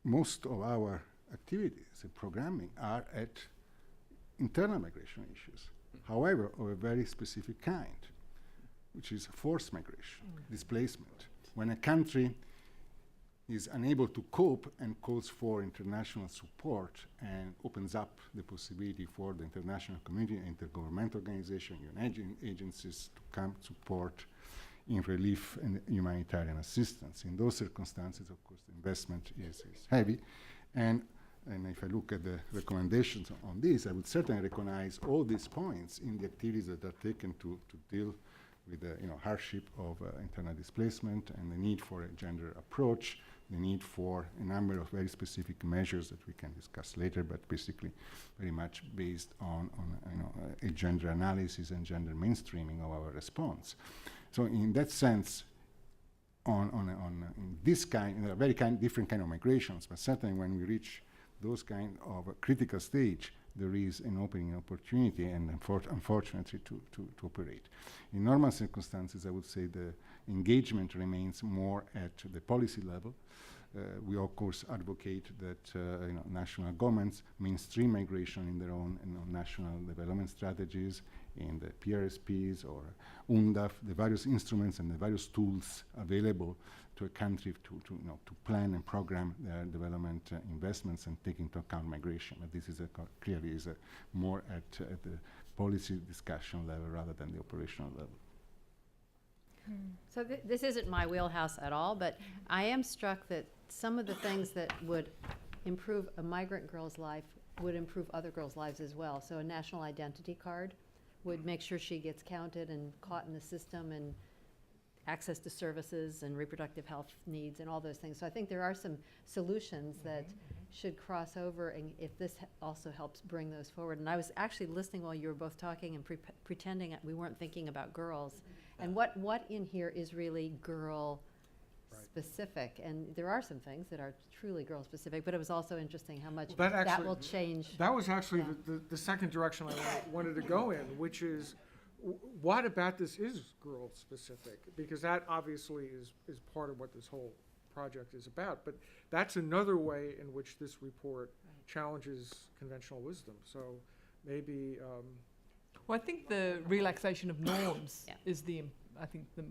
most of our activities and programming are at internal migration issues, however, of a very specific kind, which is forced migration, displacement. When a country is unable to cope and calls for international support and opens up the possibility for the international community, intergovernmental organizations, UN agencies to come support in relief and humanitarian assistance. In those circumstances, of course, the investment is heavy. And if I look at the recommendations on this, I would certainly recognize all these points in the activities that are taken to deal with the hardship of internal displacement and the need for a gender approach, the need for a number of very specific measures that we can discuss later, but basically very much based on a gender analysis and gender mainstreaming of our response. So in that sense, in this kind, a very different kind of migrations, but certainly when we reach those kind of critical stage, there is an opening opportunity and unfortunately to operate. In normal circumstances, I would say the engagement remains more at the policy level. We of course advocate that national governments mainstream migration in their own national development strategies, in the PRSPs or UNDAF, the various instruments and the various tools available to a country to plan and program their development investments and take into account migration. But this is clearly more at the policy discussion level rather than the operational level. So this isn't my wheelhouse at all, but I am struck that some of the things that would improve a migrant girl's life would improve other girls' lives as well. So a national identity card would make sure she gets counted and caught in the system, and access to services and reproductive health needs and all those things. So I think there are some solutions that should cross over, and if this also helps bring those forward. And I was actually listening while you were both talking and pretending we weren't thinking about girls. And what in here is really girl specific? And there are some things that are truly girl specific, but it was also interesting how much that will change. That was actually the second direction I wanted to go in, which is what about this is girl specific? Because that obviously is part of what this whole project is about. But that's another way in which this report challenges conventional wisdom. So maybe. Well, I think the relaxation of norms is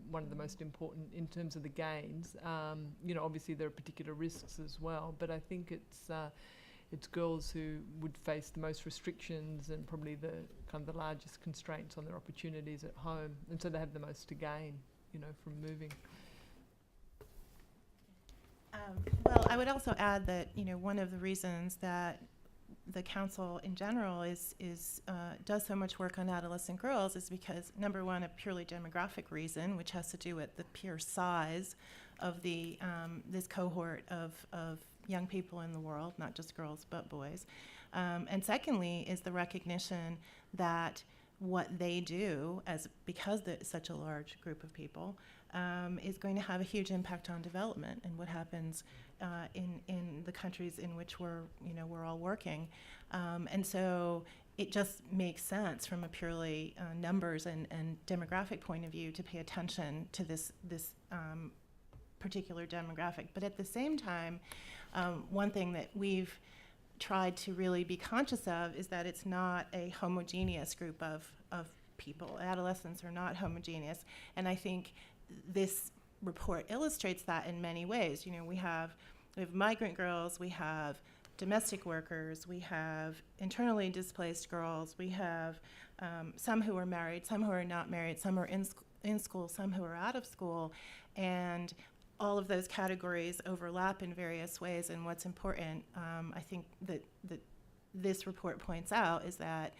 one of the most important in terms of the gains. Obviously there are particular risks as well, but I think it's girls who would face the most restrictions and probably the largest constraints on their opportunities at home, and so they have the most to gain, from moving. Well, I would also add that one of the reasons that the council in general does so much work on adolescent girls is because, number one, a purely demographic reason, which has to do with the pure size of the this cohort of young people in the world, not just girls but boys, and secondly is the recognition that what they do, because it's such a large group of people, is going to have a huge impact on development and what happens in the countries in which we're all working, and so it just makes sense from a purely numbers and demographic point of view to pay attention to this particular demographic. But at the same time, one thing that we've tried to really be conscious of is that it's not a homogeneous group of people. Adolescents are not homogeneous, and I think this report illustrates that in many ways. You know, we have migrant girls, we have domestic workers, we have internally displaced girls, we have some who are married, some who are not married, some are in school, some who are out of school, and all of those categories overlap in various ways. And what's important, I think that this report points out, is that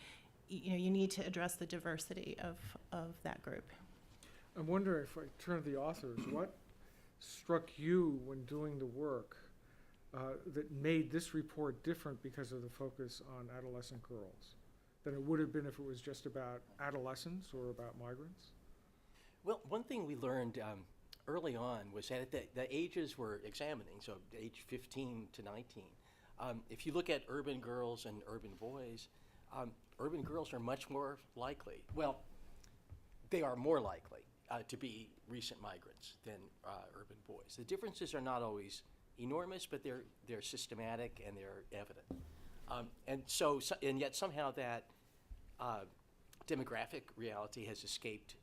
you need to address the diversity of that group. I'm wondering, if I turn to the authors, what struck you when doing the work that made this report different because of the focus on adolescent girls than it would have been if it was just about adolescents or about migrants? Well, one thing we learned early on was that the ages we're examining, so age 15 to 19, if you look at urban girls and urban boys, urban girls are much more likely, well, they are more likely to be recent migrants than urban boys. The differences are not always enormous, but they're systematic and they're evident. And yet somehow that demographic reality has escaped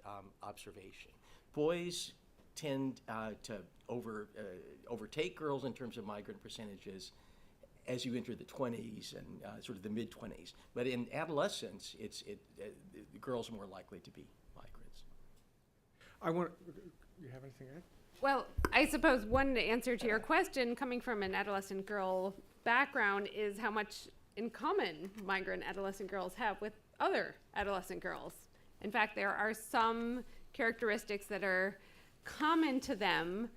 observation. Boys tend to overtake girls in terms of migrant percentages as you enter the 20s and sort of the mid-20s. But in adolescence, the girls are more likely to be migrants. You have anything to add? Well, I suppose one answer to your question, coming from an adolescent girl background, is how much in common migrant adolescent girls have with other adolescent girls. In fact, there are some characteristics that are common to them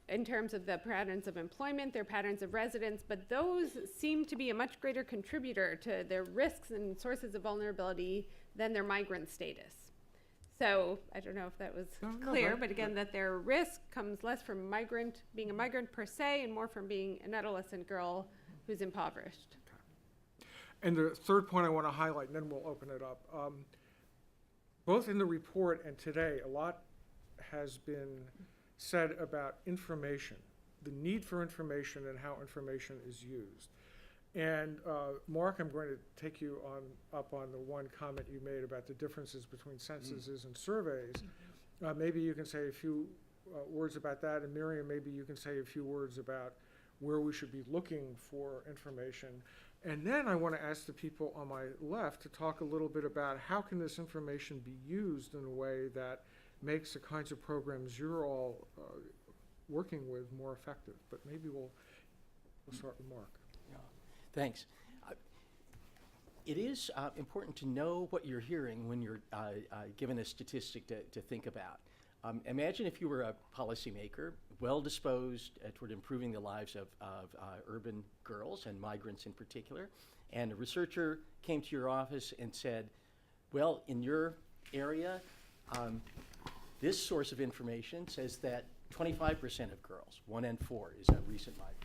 in terms of the patterns of employment, their patterns of residence, but those seem to be a much greater contributor to their risks and sources of vulnerability than their migrant status. So I don't know if that was clear, but again, that their risk comes less from being a migrant per se, and more from being an adolescent girl who's impoverished. And the third point I want to highlight, and then we'll open it up. Both in the report and today, a lot has been said about information, the need for information and how information is used. And Mark, I'm going to take you up on the one comment you made about the differences between censuses and surveys. Maybe you can say a few words about that, and Miriam, maybe you can say a few words about where we should be looking for information. And then I want to ask the people on my left to talk a little bit about how can this information be used in a way that makes the kinds of programs you're all working with more effective. But maybe we'll start with Mark. Thanks. It is important to know what you're hearing when you're given a statistic to think about. Imagine if you were a policymaker, well-disposed toward improving the lives of urban girls and migrants in particular, and a researcher came to your office and said, well, in your area, this source of information says that 25% of girls, 1 in 4, is a recent migrant.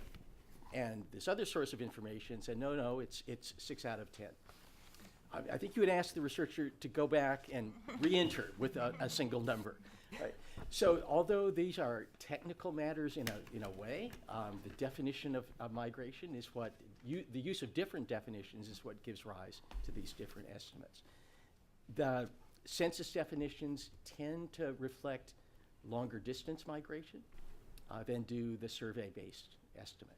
And this other source of information said, no, it's 6 out of 10. I think you would ask the researcher to go back and re-enter with a single number. Right? So although these are technical matters in a way, the definition of migration is the use of different definitions is what gives rise to these different estimates. The census definitions tend to reflect longer distance migration than do the survey-based estimates.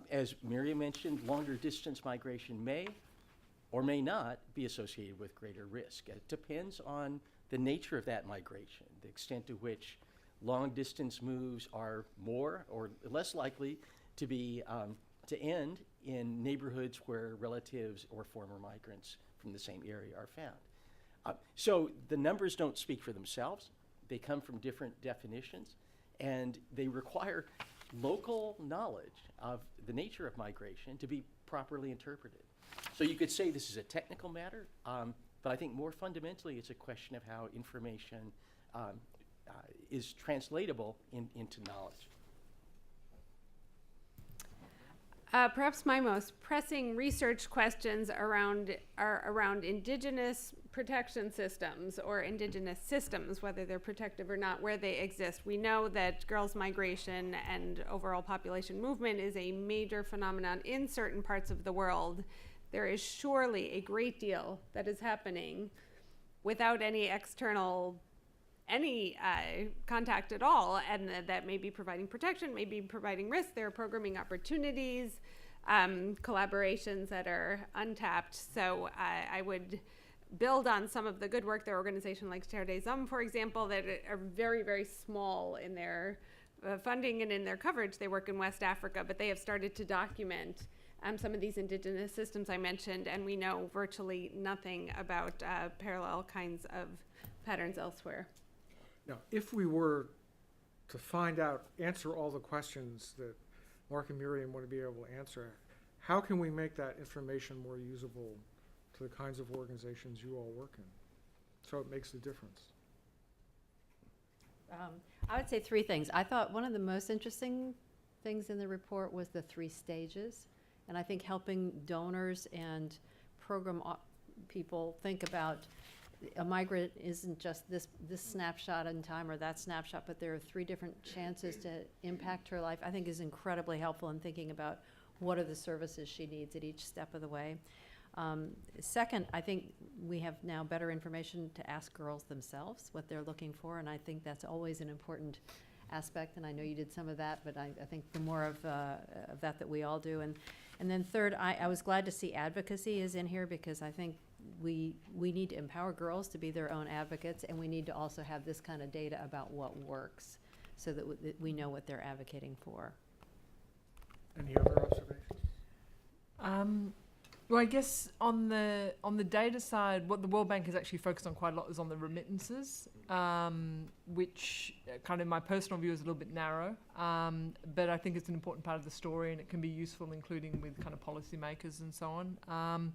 As Miriam mentioned, longer distance migration may or may not be associated with greater risk. It depends on the nature of that migration, the extent to which long distance moves are more or less likely to be to end in neighborhoods where relatives or former migrants from the same area are found. So the numbers don't speak for themselves. They come from different definitions, and they require local knowledge of the nature of migration to be properly interpreted. So you could say this is a technical matter, but I think more fundamentally it's a question of how information is translatable into knowledge. Perhaps my most pressing research questions are around indigenous protection systems or indigenous systems, whether they're protective or not, where they exist. We know that girls' migration and overall population movement is a major phenomenon in certain parts of the world. There is surely a great deal that is happening without any external contact at all, and that may be providing protection, may be providing risk. There are programming opportunities, collaborations that are untapped. So I would build on some of the good work their organization like Terre des Hommes, for example, that are very, very small in their funding and in their coverage. They work in West Africa, but they have started to document some of these indigenous systems I mentioned, and we know virtually nothing about parallel kinds of patterns elsewhere. Now, if we were to answer all the questions that Mark and Miriam want to be able to answer, how can we make that information more usable to the kinds of organizations you all work in, so it makes a difference? I would say three things. I thought one of the most interesting things in the report was the 3 stages. And I think helping donors and program people think about a migrant isn't just this snapshot in time or that snapshot, but there are 3 different chances to impact her life, I think is incredibly helpful in thinking about what are the services she needs at each step of the way. Second, I think we have now better information to ask girls themselves what they're looking for, and I think that's always an important aspect, and I know you did some of that, but I think the more of that we all do. And then third, I was glad to see advocacy is in here, because I think we need to empower girls to be their own advocates, and we need to also have this kind of data about what works so that we know what they're advocating for. Any other observations? Well, I guess on the data side, what the World Bank has actually focused on quite a lot is on the remittances, which kind of my personal view is a little bit narrow, but I think it's an important part of the story, and it can be useful, including with kind of policymakers and so on.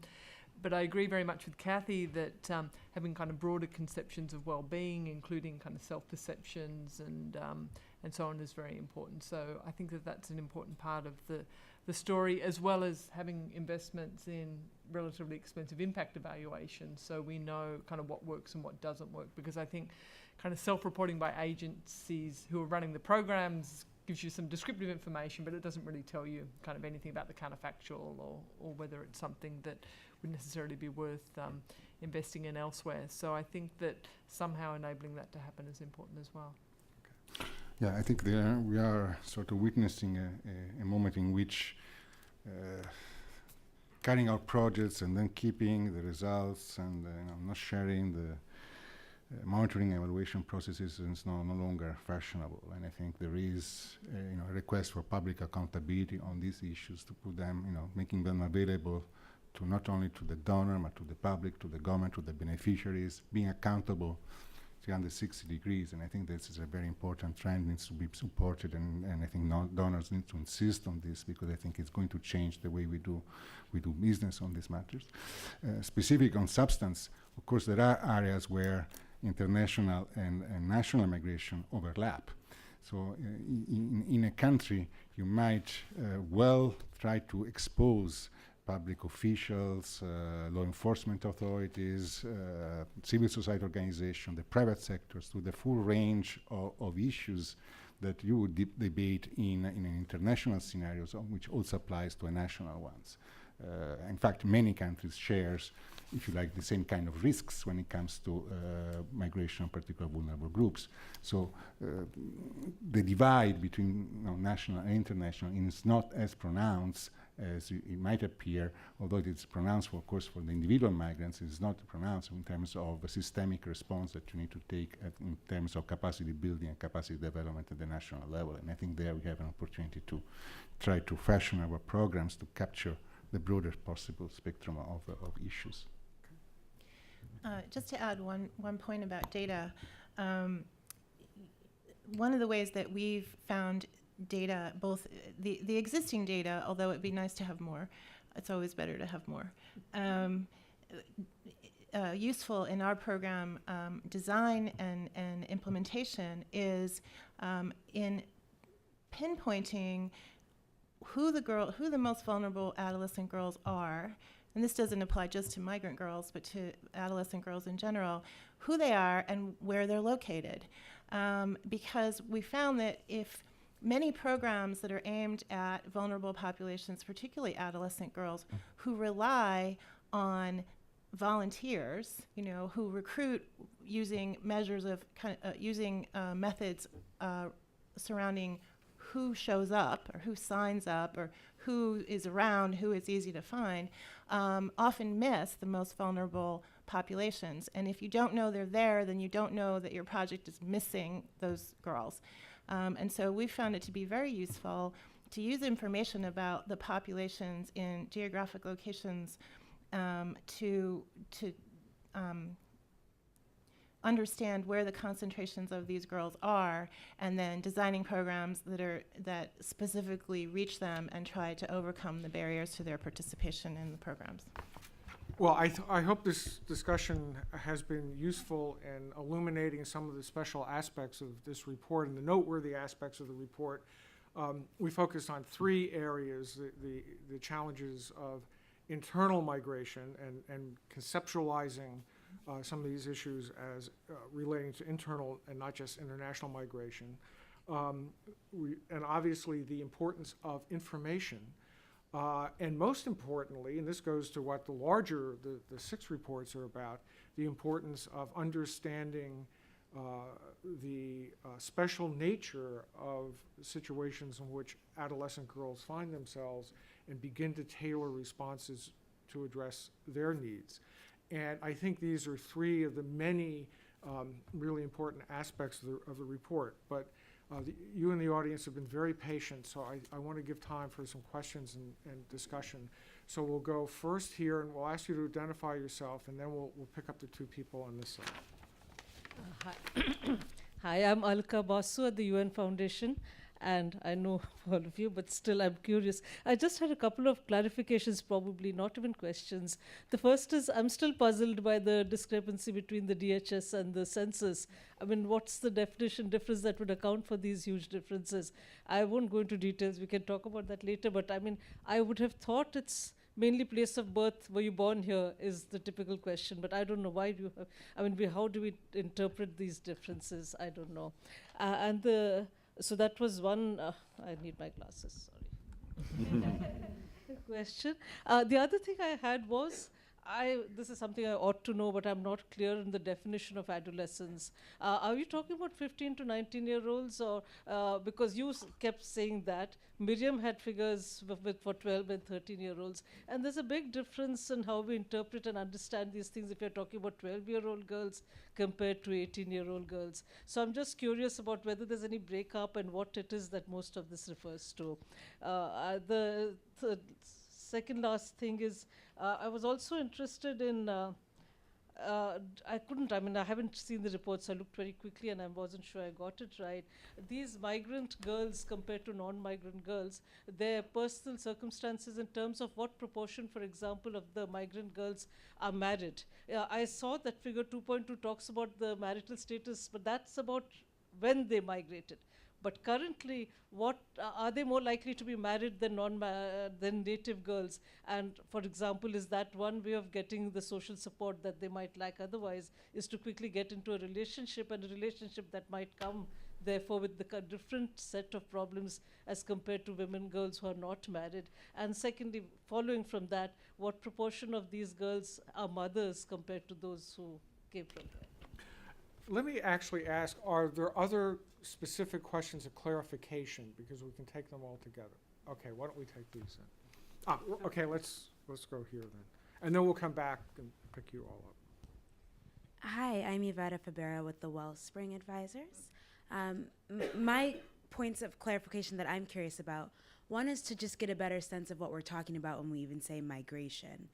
But I agree very much with Kathy that having kind of broader conceptions of well-being, including kind of self-perceptions and so on, is very important. So I think that that's an important part of the story, as well as having investments in relatively expensive impact evaluations, so we know kind of what works and what doesn't work. Because I think kind of self-reporting by agencies who are running the programs gives you some descriptive information, but it doesn't really tell you kind of anything about the counterfactual or whether it's something that would necessarily be worth investing in elsewhere. So I think that somehow enabling that to happen is important as well. Yeah, I think we are sort of witnessing a moment in which carrying out projects and then keeping the results and not sharing the monitoring evaluation processes is no longer fashionable. And I think there is a request for public accountability on these issues, to put them, making them available to not only to the donor, but to the public, to the government, to the beneficiaries, being accountable 360 degrees. And I think this is a very important trend, needs to be supported, and I think donors need to insist on this, because I think it's going to change the way we do business on these matters. Specific on substance, of course, there are areas where international and national migration overlap. So in a country, you might well try to expose public officials, law enforcement authorities, civil society organizations, the private sectors, to the full range of issues that you would debate in international scenarios, which also applies to national ones. In fact, many countries shares, if you like, the same kind of risks when it comes to migration of particular vulnerable groups. So the divide between national and international is not as pronounced as it might appear, although it is pronounced, of course, for the individual migrants. It is not pronounced in terms of a systemic response that you need to take in terms of capacity building and capacity development at the national level. And I think there we have an opportunity to try to fashion our programs to capture the broader possible spectrum of issues. Just to add one point about data, one of the ways that we've found data, both the existing data, although it'd be nice to have more, it's always better to have more, useful in our program design and implementation is in pinpointing who the most vulnerable adolescent girls are, and this doesn't apply just to migrant girls, but to adolescent girls in general, who they are and where they're located. Because we found that if many programs that are aimed at vulnerable populations, particularly adolescent girls, who rely on volunteers, who recruit using measures of using methods surrounding who shows up or who signs up or who is around, who is easy to find, often miss the most vulnerable populations. And if you don't know they're there, then you don't know that your project is missing those girls. And so we found it to be very useful to use information about the populations in geographic locations to understand where the concentrations of these girls are, and then designing programs that specifically reach them and try to overcome the barriers to their participation in the programs. Well, I hope this discussion has been useful in illuminating some of the special aspects of this report and the noteworthy aspects of the report. We focused on 3 areas: the challenges of internal migration and conceptualizing some of these issues as relating to internal and not just international migration. And obviously the importance of information. And most importantly, and this goes to what the 6 reports are about, the importance of understanding the special nature of situations in which adolescent girls find themselves and begin to tailor responses to address their needs. And I think these are 3 of the many really important aspects of the report. But you and the audience have been very patient, so I want to give time for some questions and discussion. So we'll go first here, and we'll ask you to identify yourself, and then we'll pick up the 2 people on this side. Hi. Hi, I'm Alka Basu at the UN Foundation, and I know all of you, but still I'm curious. I just had a couple of clarifications, probably not even questions. The first is I'm still puzzled by the discrepancy between the DHS and the census. I mean, what's the difference that would account for these huge differences? I won't go into details, we can talk about that later, but I mean, I would have thought it's mainly place of birth, were you born here, is the typical question, but I don't know why do you have, I mean, how do we interpret these differences? I don't know. So that was one, I need my glasses, sorry. Question. The other thing I had was, this is something I ought to know, but I'm not clear in the definition of adolescence. Are you talking about 15 to 19-year-olds, or because you kept saying that Miriam had figures for 12 and 13-year-olds, and there's a big difference in how we interpret and understand these things if you're talking about 12-year-old girls compared to 18-year-old girls. So I'm just curious about whether there's any breakup and what it is that most of this refers to. The second last thing is, I was also interested in, I haven't seen the reports, so I looked very quickly and I wasn't sure I got it right. These migrant girls compared to non-migrant girls, their personal circumstances in terms of what proportion, for example, of the migrant girls are married. I saw that figure 2.2 talks about the marital status, but that's about when they migrated. But currently, what are they more likely to be married than than native girls? And for example, is that one way of getting the social support that they might lack otherwise, is to quickly get into a relationship, and a relationship that might come, therefore, with the different set of problems as compared to women, girls who are not married? And secondly, following from that, what proportion of these girls are mothers compared to those who came from there? Let me actually ask, are there other specific questions of clarification, because we can take them all together? Okay, why don't we take these then? Okay, let's go here then. And then we'll come back and pick you all up. Hi, I'm Yvetta Fabera with the Wellspring Advisors. My points of clarification that I'm curious about, one is to just get a better sense of what we're talking about when we even say migration.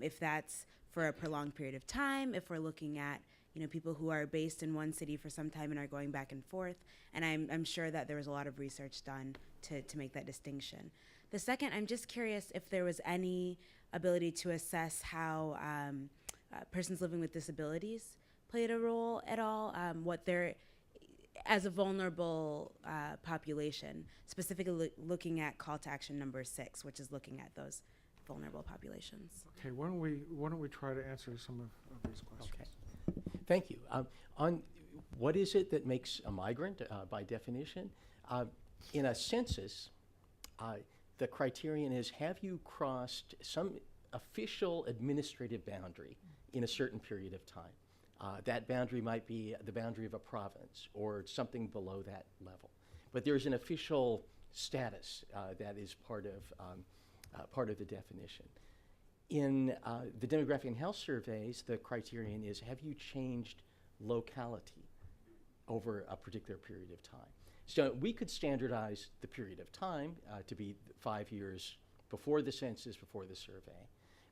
If that's for a prolonged period of time, if we're looking at people who are based in one city for some time and are going back and forth. And I'm sure that there was a lot of research done to make that distinction. The second, I'm just curious if there was any ability to assess how persons living with disabilities played a role at all, as a vulnerable population, specifically looking at call to action number 6, which is looking at those vulnerable populations. Okay, why don't we try to answer some of these questions? Okay. Thank you. On what is it that makes a migrant by definition? In a census, the criterion is, have you crossed some official administrative boundary in a certain period of time? That boundary might be the boundary of a province or something below that level. But there's an official status that is part of the definition. In the demographic and health surveys, the criterion is, have you changed locality over a particular period of time? So we could standardize the period of time to be 5 years before the census, before the survey.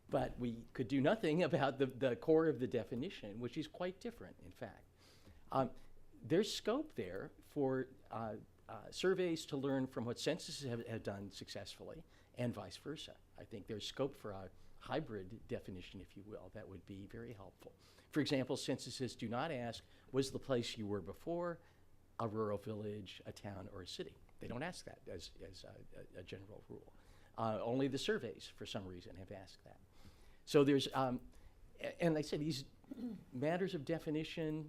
But we could do nothing about the core of the definition, which is quite different, in fact. There's scope there for surveys to learn from what censuses have done successfully, and vice versa. I think there's scope for a hybrid definition, if you will, that would be very helpful. For example, censuses do not ask, was the place you were before a rural village, a town, or a city? They don't ask that as a general rule. Only the surveys, for some reason, have asked that. So there's, and I say these matters of definition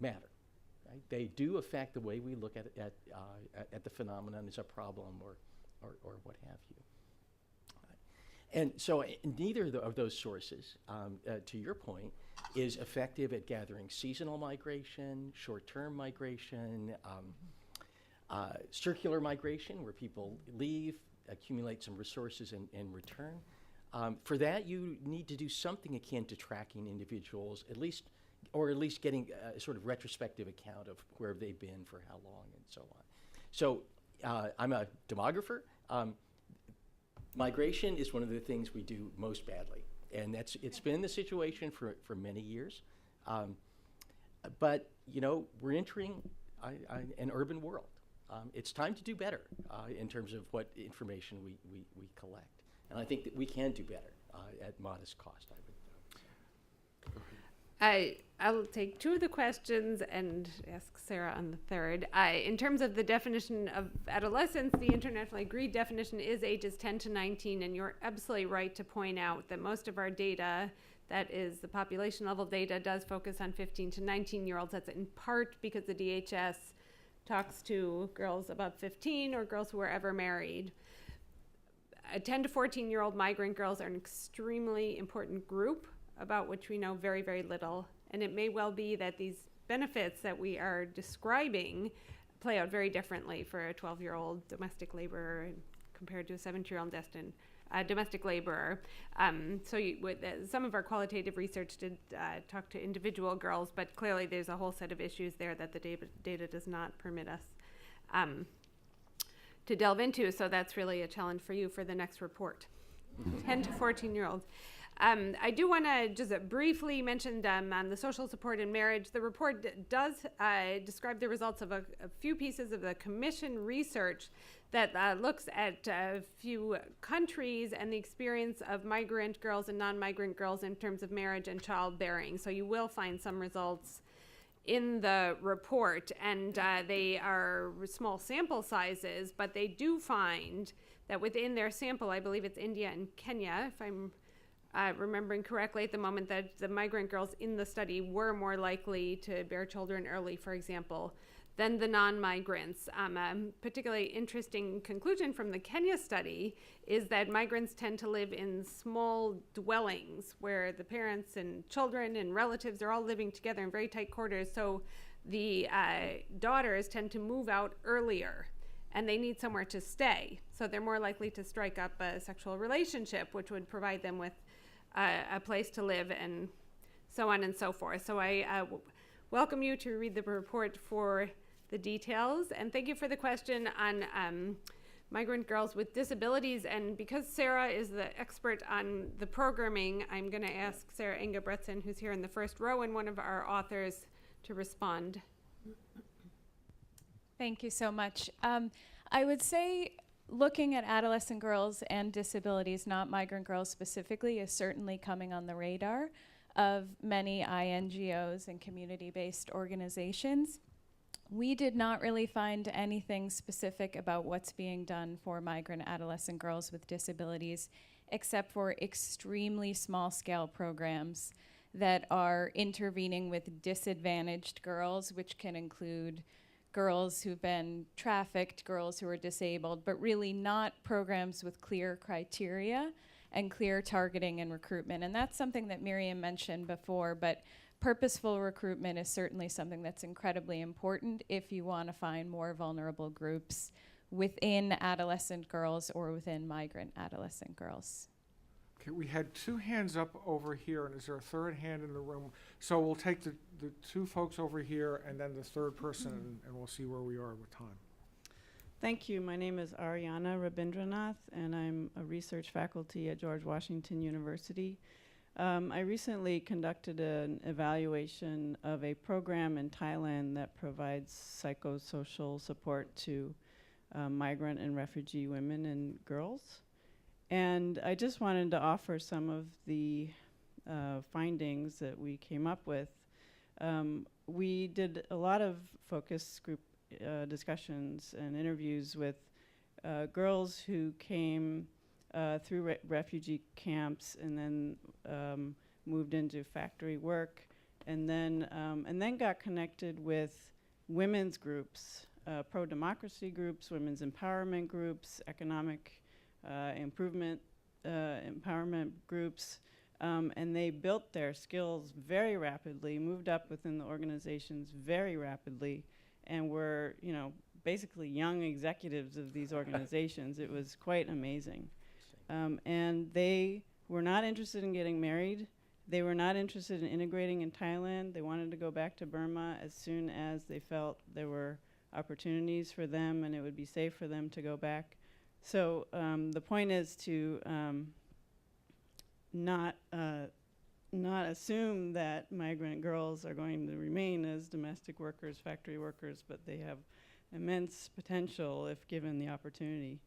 matter, right? They do affect the way we look at the phenomenon as a problem or what have you. And so neither of those sources, to your point, is effective at gathering seasonal migration, short-term migration, circular migration, where people leave, accumulate some resources, and return. For that, you need to do something akin to tracking individuals, at least getting a sort of retrospective account of where they've been for how long and so on. So I'm a demographer. Migration is one of the things we do most badly, and it's been the situation for many years. But we're entering an urban world. It's time to do better in terms of what information we collect, and I think that we can do better at modest cost. I'll take 2 of the questions and ask Sarah on the third. In terms of the definition of adolescence, the internationally agreed definition is ages 10 to 19, and you're absolutely right to point out that most of our data, that is the population level data, does focus on 15 to 19-year-olds. That's in part because the DHS talks to girls above 15 or girls who were ever married. 10 to 14-year-old migrant girls are an extremely important group about which we know very, very little. And it may well be that these benefits that we are describing play out very differently for a 12-year-old domestic laborer compared to a 17-year-old domestic laborer. Some of our qualitative research did talk to individual girls, but clearly there's a whole set of issues there that the data does not permit us to delve into. So that's really a challenge for you for the next report. 10 to 14-year-olds. I do want to just briefly mention on the social support in marriage. The report does describe the results of a few pieces of the commission research that looks at a few countries and the experience of migrant girls and non-migrant girls in terms of marriage and childbearing. So you will find some results in the report, and they are small sample sizes, but they do find that within their sample, I believe it's India and Kenya, if I'm remembering correctly at the moment, that the migrant girls in the study were more likely to bear children early, for example, than the non-migrants. A particularly interesting conclusion from the Kenya study is that migrants tend to live in small dwellings where the parents and children and relatives are all living together in very tight quarters. So the daughters tend to move out earlier, and they need somewhere to stay. So they're more likely to strike up a sexual relationship, which would provide them with a place to live, and so on and so forth. So I welcome you to read the report for the details, and thank you for the question on migrant girls with disabilities. And because Sarah is the expert on the programming, I'm going to ask Sarah Ingebretson, who's here in the first row and one of our authors, to respond. Thank you so much. I would say looking at adolescent girls and disabilities, not migrant girls specifically, is certainly coming on the radar of many INGOs and community-based organizations. we did not really find anything specific about what's being done for migrant adolescent girls with disabilities, except for extremely small-scale programs that are intervening with disadvantaged girls, which can include girls who've been trafficked, girls who are disabled, but really not programs with clear criteria and clear targeting and recruitment. And that's something that Miriam mentioned before, but purposeful recruitment is certainly something that's incredibly important if you want to find more vulnerable groups within adolescent girls or within migrant adolescent girls. Okay, we had 2 hands up over here, and is there a third hand in the room? So we'll take the 2 folks over here and then the third person, and we'll see where we are with time. Thank you. My name is Ariana Rabindranath, and I'm a research faculty at George Washington University. I recently conducted an evaluation of a program in Thailand that provides psychosocial support to migrant and refugee women and girls. And I just wanted to offer some of the findings that we came up with. We did a lot of focus group discussions and interviews with girls who came through refugee camps and then moved into factory work, and then got connected with women's groups, pro-democracy groups, women's empowerment groups, economic improvement empowerment groups, and they built their skills very rapidly, moved up within the organizations very rapidly, and were, you know, basically young executives of these organizations. It was quite amazing. And they were not interested in getting married. They were not interested in integrating in Thailand. They wanted to go back to Burma as soon as they felt there were opportunities for them and it would be safe for them to go back. So the point is to not assume that migrant girls are going to remain as domestic workers, factory workers, but they have immense potential if given the opportunity.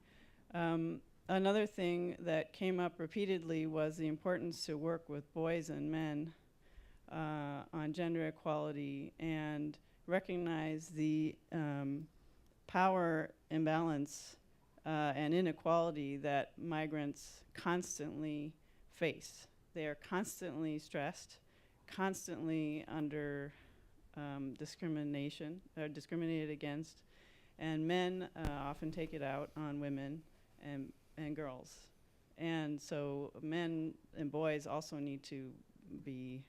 Another thing that came up repeatedly was the importance to work with boys and men on gender equality and recognize the power imbalance and inequality that migrants constantly face. They are constantly stressed, constantly under discrimination, or discriminated against, and men often take it out on women and girls. And so men and boys also need to be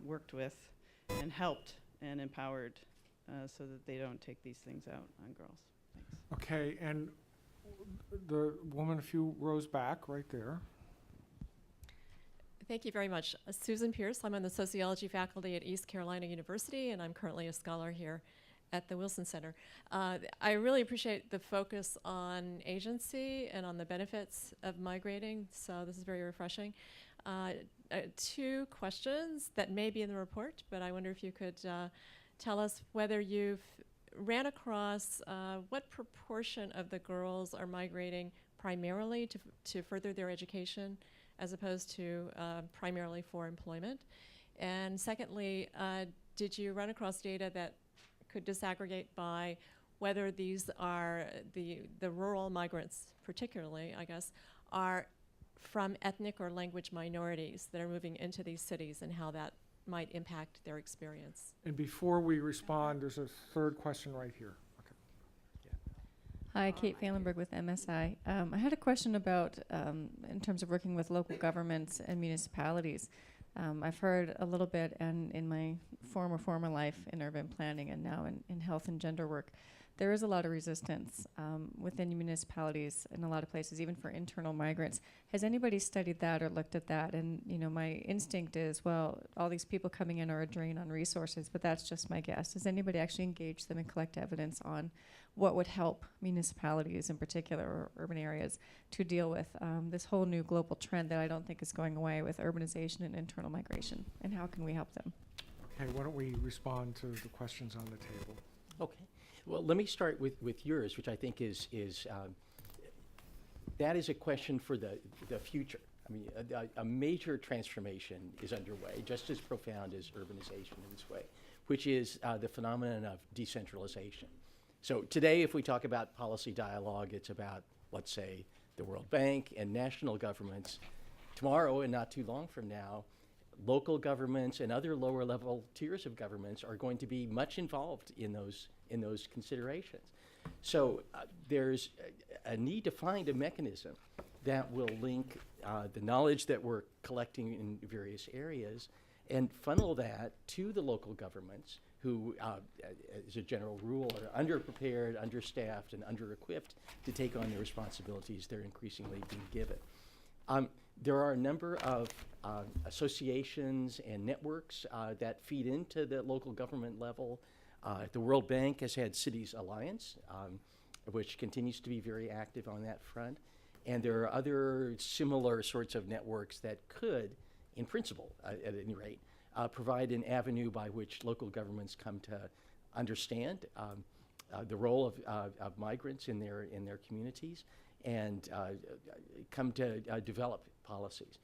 worked with and helped and empowered so that they don't take these things out on girls. Thanks. Okay, and the woman a few rows back, right there. Thank you very much. Susan Pierce. I'm on the sociology faculty at East Carolina University, and I'm currently a scholar here at the Wilson Center. I really appreciate the focus on agency and on the benefits of migrating, so this is very refreshing. 2 questions that may be in the report, but I wonder if you could tell us whether you've ran across what proportion of the girls are migrating primarily to further their education as opposed to primarily for employment. And secondly, did you run across data that could disaggregate by whether these are the rural migrants particularly, I guess, are from ethnic or language minorities that are moving into these cities and how that might impact their experience? And before we respond, there's a third question right here. Hi, Kate Pfahlenberg with MSI. I had a question about, in terms of working with local governments and municipalities. I've heard a little bit, and in my former life in urban planning and now in health and gender work, there is a lot of resistance within municipalities in a lot of places, even for internal migrants. Has anybody studied that or looked at that? And you know, my instinct is, well, all these people coming in are a drain on resources, but that's just my guess. Has anybody actually engaged them and collect evidence on what would help municipalities in particular or urban areas to deal with this whole new global trend that I don't think is going away with urbanization and internal migration? And how can we help them? Okay, why don't we respond to the questions on the table? Okay. Well, let me start with yours, which I think is that is a question for the future. I mean, a major transformation is underway, just as profound as urbanization in this way. which is the phenomenon of decentralization. So today, if we talk about policy dialogue, it's about, let's say, the World Bank and national governments. Tomorrow, and not too long from now, local governments and other lower level tiers of governments are going to be much involved in those considerations. So there's a need to find a mechanism that will link the knowledge that we're collecting in various areas and funnel that to the local governments who, as a general rule, are underprepared, understaffed, and under-equipped to take on the responsibilities they're increasingly being given. There are a number of associations and networks that feed into the local government level. The World Bank has had Cities Alliance, which continues to be very active on that front. And there are other similar sorts of networks that could, in principle, at any rate, provide an avenue by which local governments come to understand the role of migrants in their communities and come to develop policies.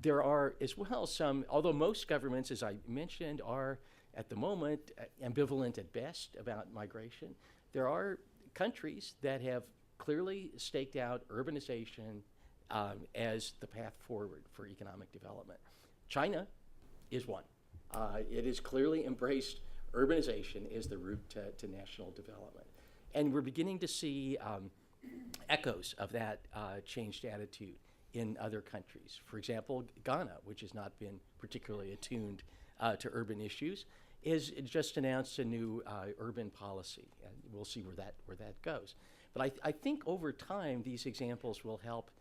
There are as well some, although most governments, as I mentioned, are at the moment ambivalent at best about migration, there are countries that have clearly staked out urbanization as the path forward for economic development. China is one. It has clearly embraced urbanization as the route to national development. And we're beginning to see echoes of that changed attitude in other countries. For example, Ghana, which has not been particularly attuned to urban issues, is just announced a new urban policy, and we'll see where that goes. But I think over time, these examples will help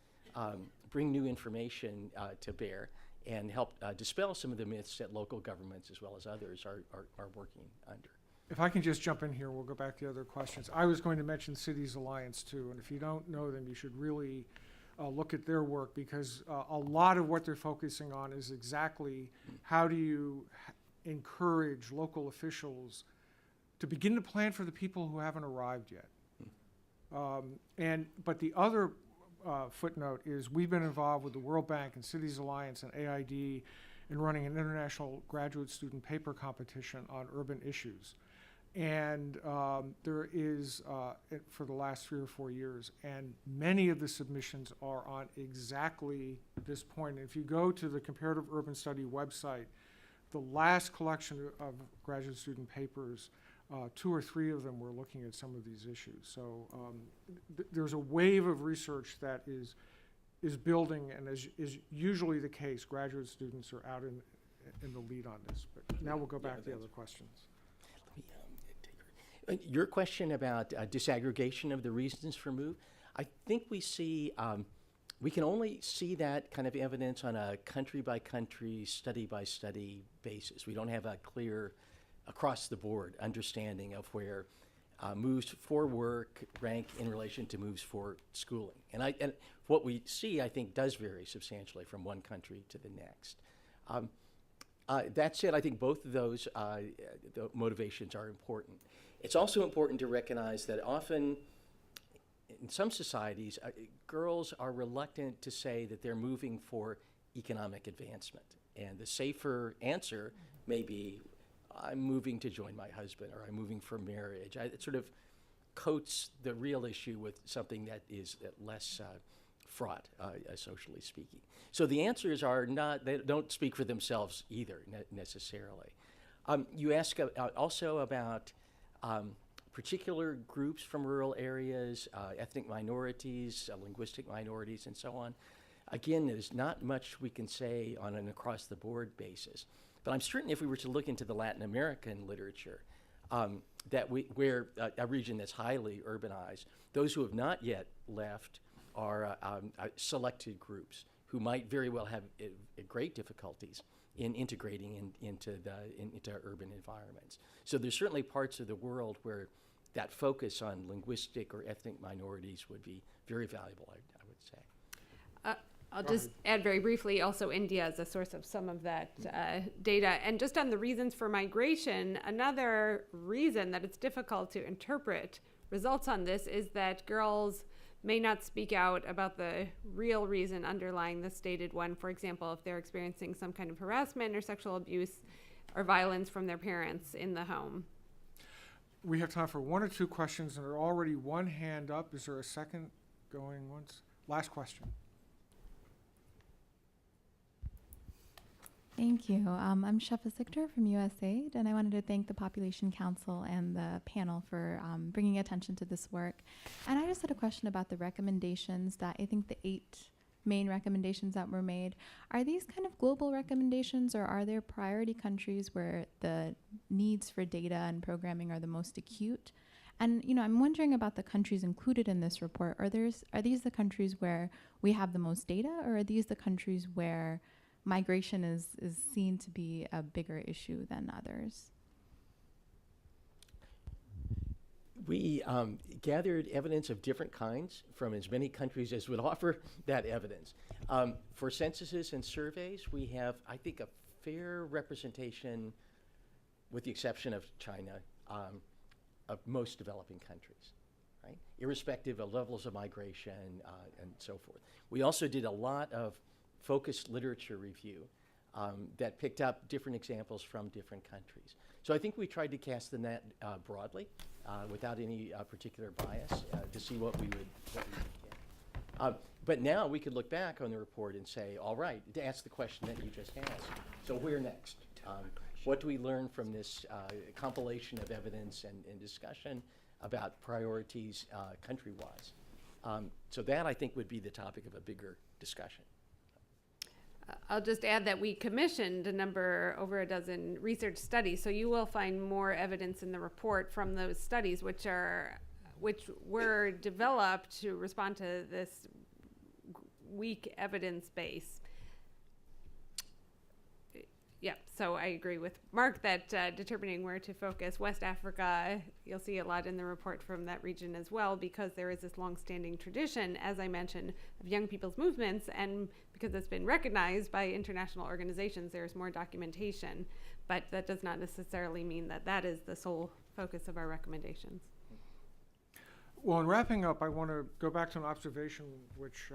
bring new information to bear and help dispel some of the myths that local governments, as well as others, are working under. If I can just jump in here, we'll go back to the other questions. I was going to mention Cities Alliance too, and if you don't know them, you should really look at their work, because a lot of what they're focusing on is exactly how do you encourage local officials to begin to plan for the people who haven't arrived yet. But the other footnote is we've been involved with the World Bank and Cities Alliance and AID in running an international graduate student paper competition on urban issues. And there is, for the last 3 or 4 years, and many of the submissions are on exactly this point. If you go to the Comparative Urban Study website, the last collection of graduate student papers, 2 or 3 of them were looking at some of these issues. So there's a wave of research that is building, and as is usually the case, graduate students are out in the lead on this. But now we'll go back to the other questions. Your question about disaggregation of the reasons for move, I think we see, we can only see that kind of evidence on a country-by-country, study-by-study basis. We don't have a clear, across-the-board understanding of where moves for work rank in relation to moves for schooling. And what we see, I think, does vary substantially from one country to the next. That said, I think both of those the motivations are important. It's also important to recognize that often, in some societies, girls are reluctant to say that they're moving for economic advancement. And the safer answer may be, I'm moving to join my husband, or I'm moving for marriage. It sort of coats the real issue with something that is less fraught, socially speaking. So the answers are not, they don't speak for themselves either, necessarily. You ask also about particular groups from rural areas, ethnic minorities, linguistic minorities, and so on. Again, there's not much we can say on an across-the-board basis. But I'm certain if we were to look into the Latin American literature, where a region that's highly urbanized, those who have not yet left are selected groups who might very well have great difficulties in integrating into urban environments. So there's certainly parts of the world where that focus on linguistic or ethnic minorities would be very valuable, I would say. I'll just add very briefly, also India is a source of some of that data. And just on the reasons for migration, another reason that it's difficult to interpret results on this is that girls may not speak out about the real reason underlying the stated one. For example, if they're experiencing some kind of harassment or sexual abuse, or violence from their parents in the home. We have time for one or two questions, and there are already one hand up. Is there a second going once? Last question. Thank you. I'm Shefa Sikder from USAID, and I wanted to thank the Population Council and the panel for bringing attention to this work. And I just had a question about the recommendations that I think the 8 main recommendations that were made. Are these kind of global recommendations, or are there priority countries where the needs for data and programming are the most acute? And I'm wondering about the countries included in this report. Are these the countries where we have the most data, or are these the countries where migration is seen to be a bigger issue than others? We gathered evidence of different kinds from as many countries as would offer that evidence. For censuses and surveys, we have, I think, a fair representation, with the exception of China, of most developing countries, right? Irrespective of levels of migration and so forth. We also did a lot of focused literature review that picked up different examples from different countries. So I think we tried to cast the net broadly, without any particular bias, to see what we would get. But now we could look back on the report and say, all right, to ask the question that you just asked. So where next? What do we learn from this compilation of evidence and discussion about priorities country-wise? So that, I think, would be the topic of a bigger discussion. I'll just add that we commissioned over a dozen research studies, so you will find more evidence in the report from those studies, which were developed to respond to this weak evidence base. Yeah, so I agree with Mark that determining where to focus, West Africa, you'll see a lot in the report from that region as well, because there is this long-standing tradition, as I mentioned, of young people's movements, and because it's been recognized by international organizations, there's more documentation, but that does not necessarily mean that that is the sole focus of our recommendations. Well, in wrapping up, I want to go back to an observation which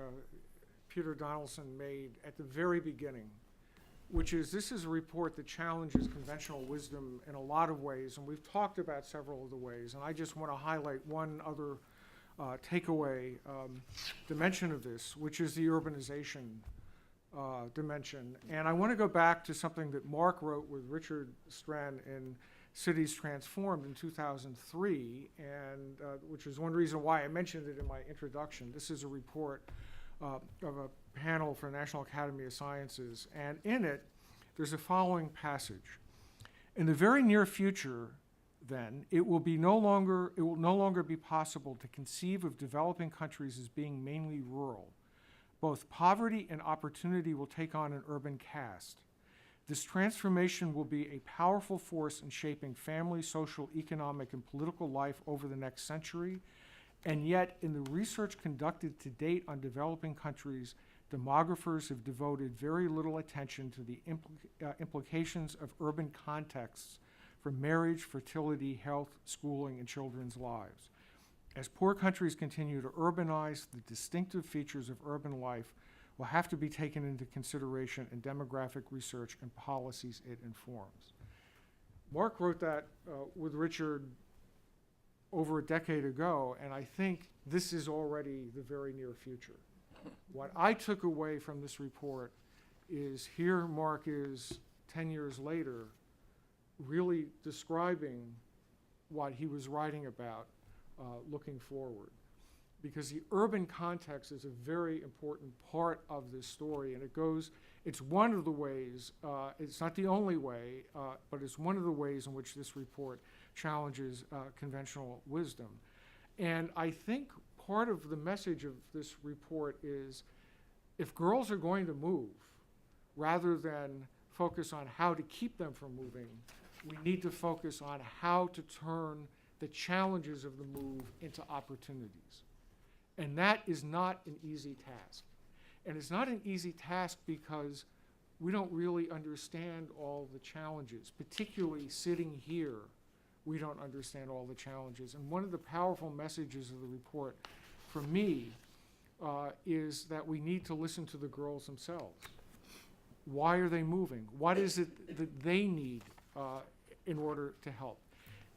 Peter Donaldson made at the very beginning, which is this is a report that challenges conventional wisdom in a lot of ways, and we've talked about several of the ways, and I just want to highlight one other takeaway dimension of this, which is the urbanization dimension. And I want to go back to something that Mark wrote with Richard Stren in Cities Transformed in 2003, and which is one reason why I mentioned it in my introduction. This is a report of a panel for National Academy of Sciences, and in it, there's a following passage. In the very near future, then, it will no longer be possible to conceive of developing countries as being mainly rural. Both poverty and opportunity will take on an urban cast. This transformation will be a powerful force in shaping family, social, economic, and political life over the next century. And yet, in the research conducted to date on developing countries, demographers have devoted very little attention to the implications of urban contexts for marriage, fertility, health, schooling, and children's lives. As poor countries continue to urbanize, the distinctive features of urban life will have to be taken into consideration in demographic research and policies it informs. Mark wrote that with Richard over a decade ago, and I think this is already the very near future. What I took away from this report is here Mark is 10 years later really describing what he was writing about looking forward. Because the urban context is a very important part of this story, and it's one of the ways, it's not the only way, but it's one of the ways in which this report challenges conventional wisdom. And I think part of the message of this report is if girls are going to move, rather than focus on how to keep them from moving, we need to focus on how to turn the challenges of the move into opportunities. And that is not an easy task. And it's not an easy task because we don't really understand all the challenges, particularly sitting here. We don't understand all the challenges. And one of the powerful messages of the report for me is that we need to listen to the girls themselves. Why are they moving? What is it that they need in order to help.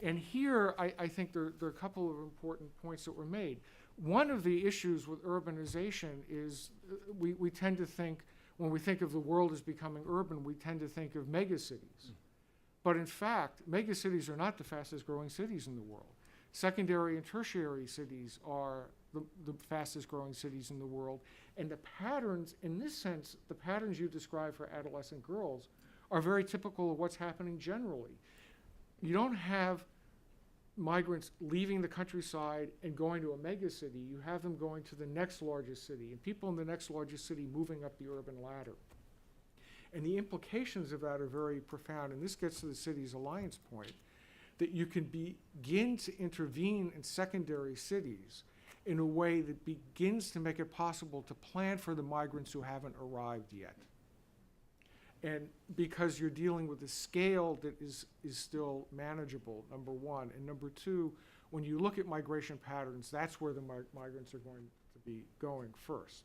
And here, I think there are a couple of important points that were made. One of the issues with urbanization is we tend to think, when we think of the world as becoming urban, we tend to think of megacities. But in fact, megacities are not the fastest growing cities in the world. Secondary and tertiary cities are the fastest growing cities in the world. And the patterns, in this sense, the patterns you describe for adolescent girls are very typical of what's happening generally. You don't have migrants leaving the countryside and going to a megacity. You have them going to the next largest city, and people in the next largest city moving up the urban ladder. And the implications of that are very profound, and this gets to the city's alliance point, that you can begin to intervene in secondary cities in a way that begins to make it possible to plan for the migrants who haven't arrived yet. And because you're dealing with a scale that is still manageable, number one. And number two, when you look at migration patterns, that's where the migrants are going to be going first.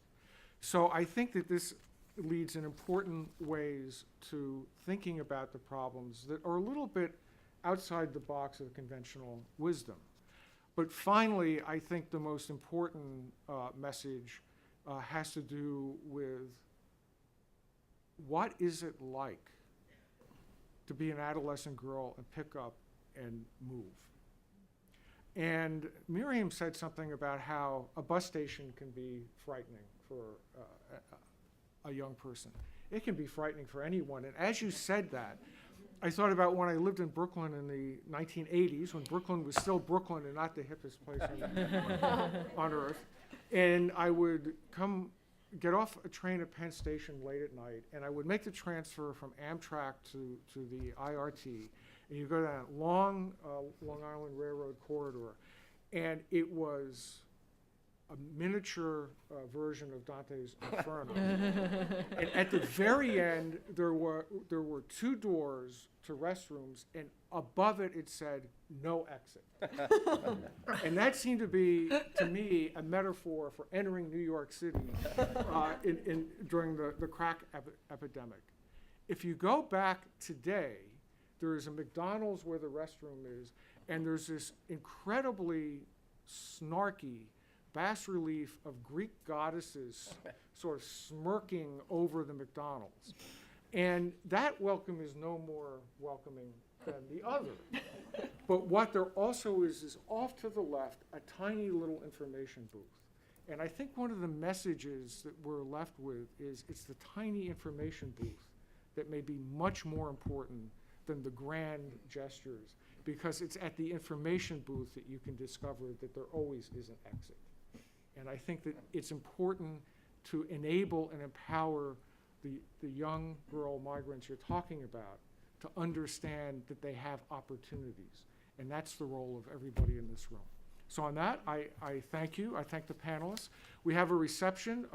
So I think that this leads in important ways to thinking about the problems that are a little bit outside the box of conventional wisdom. But finally, I think the most important message has to do with what is it like to be an adolescent girl and pick up and move? And Miriam said something about how a bus station can be frightening for a young person. It can be frightening for anyone. And as you said that, I thought about when I lived in Brooklyn in the 1980s, when Brooklyn was still Brooklyn and not the hippest place on earth. And I would get off a train at Penn Station late at night, and I would make the transfer from Amtrak to the IRT, and you go down that long Long Island Railroad corridor, and it was a miniature version of Dante's Inferno. And at the very end, there were two doors to restrooms, and above it said, "No exit." And that seemed to be, to me, a metaphor for entering New York City during the crack epidemic. If you go back today, there is a McDonald's where the restroom is, and there's this incredibly snarky bas relief of Greek goddesses sort of smirking over the McDonald's. And that welcome is no more welcoming than the other. But what there also is off to the left, a tiny little information booth. And I think one of the messages that we're left with is it's the tiny information booth that may be much more important than the grand gestures, because it's at the information booth that you can discover that there always is an exit. And I think that it's important to enable and empower the young girl migrants you're talking about to understand that they have opportunities. And that's the role of everybody in this room. So on that, I thank you. I thank the panelists. We have a reception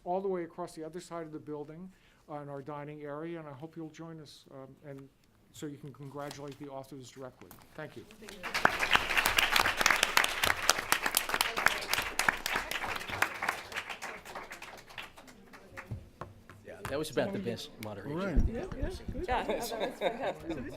all the way across the other side of the building in our dining area, and I hope you'll join us and so you can congratulate the authors directly. Thank you. That was about the best moderation. Right. Yeah, that was fantastic.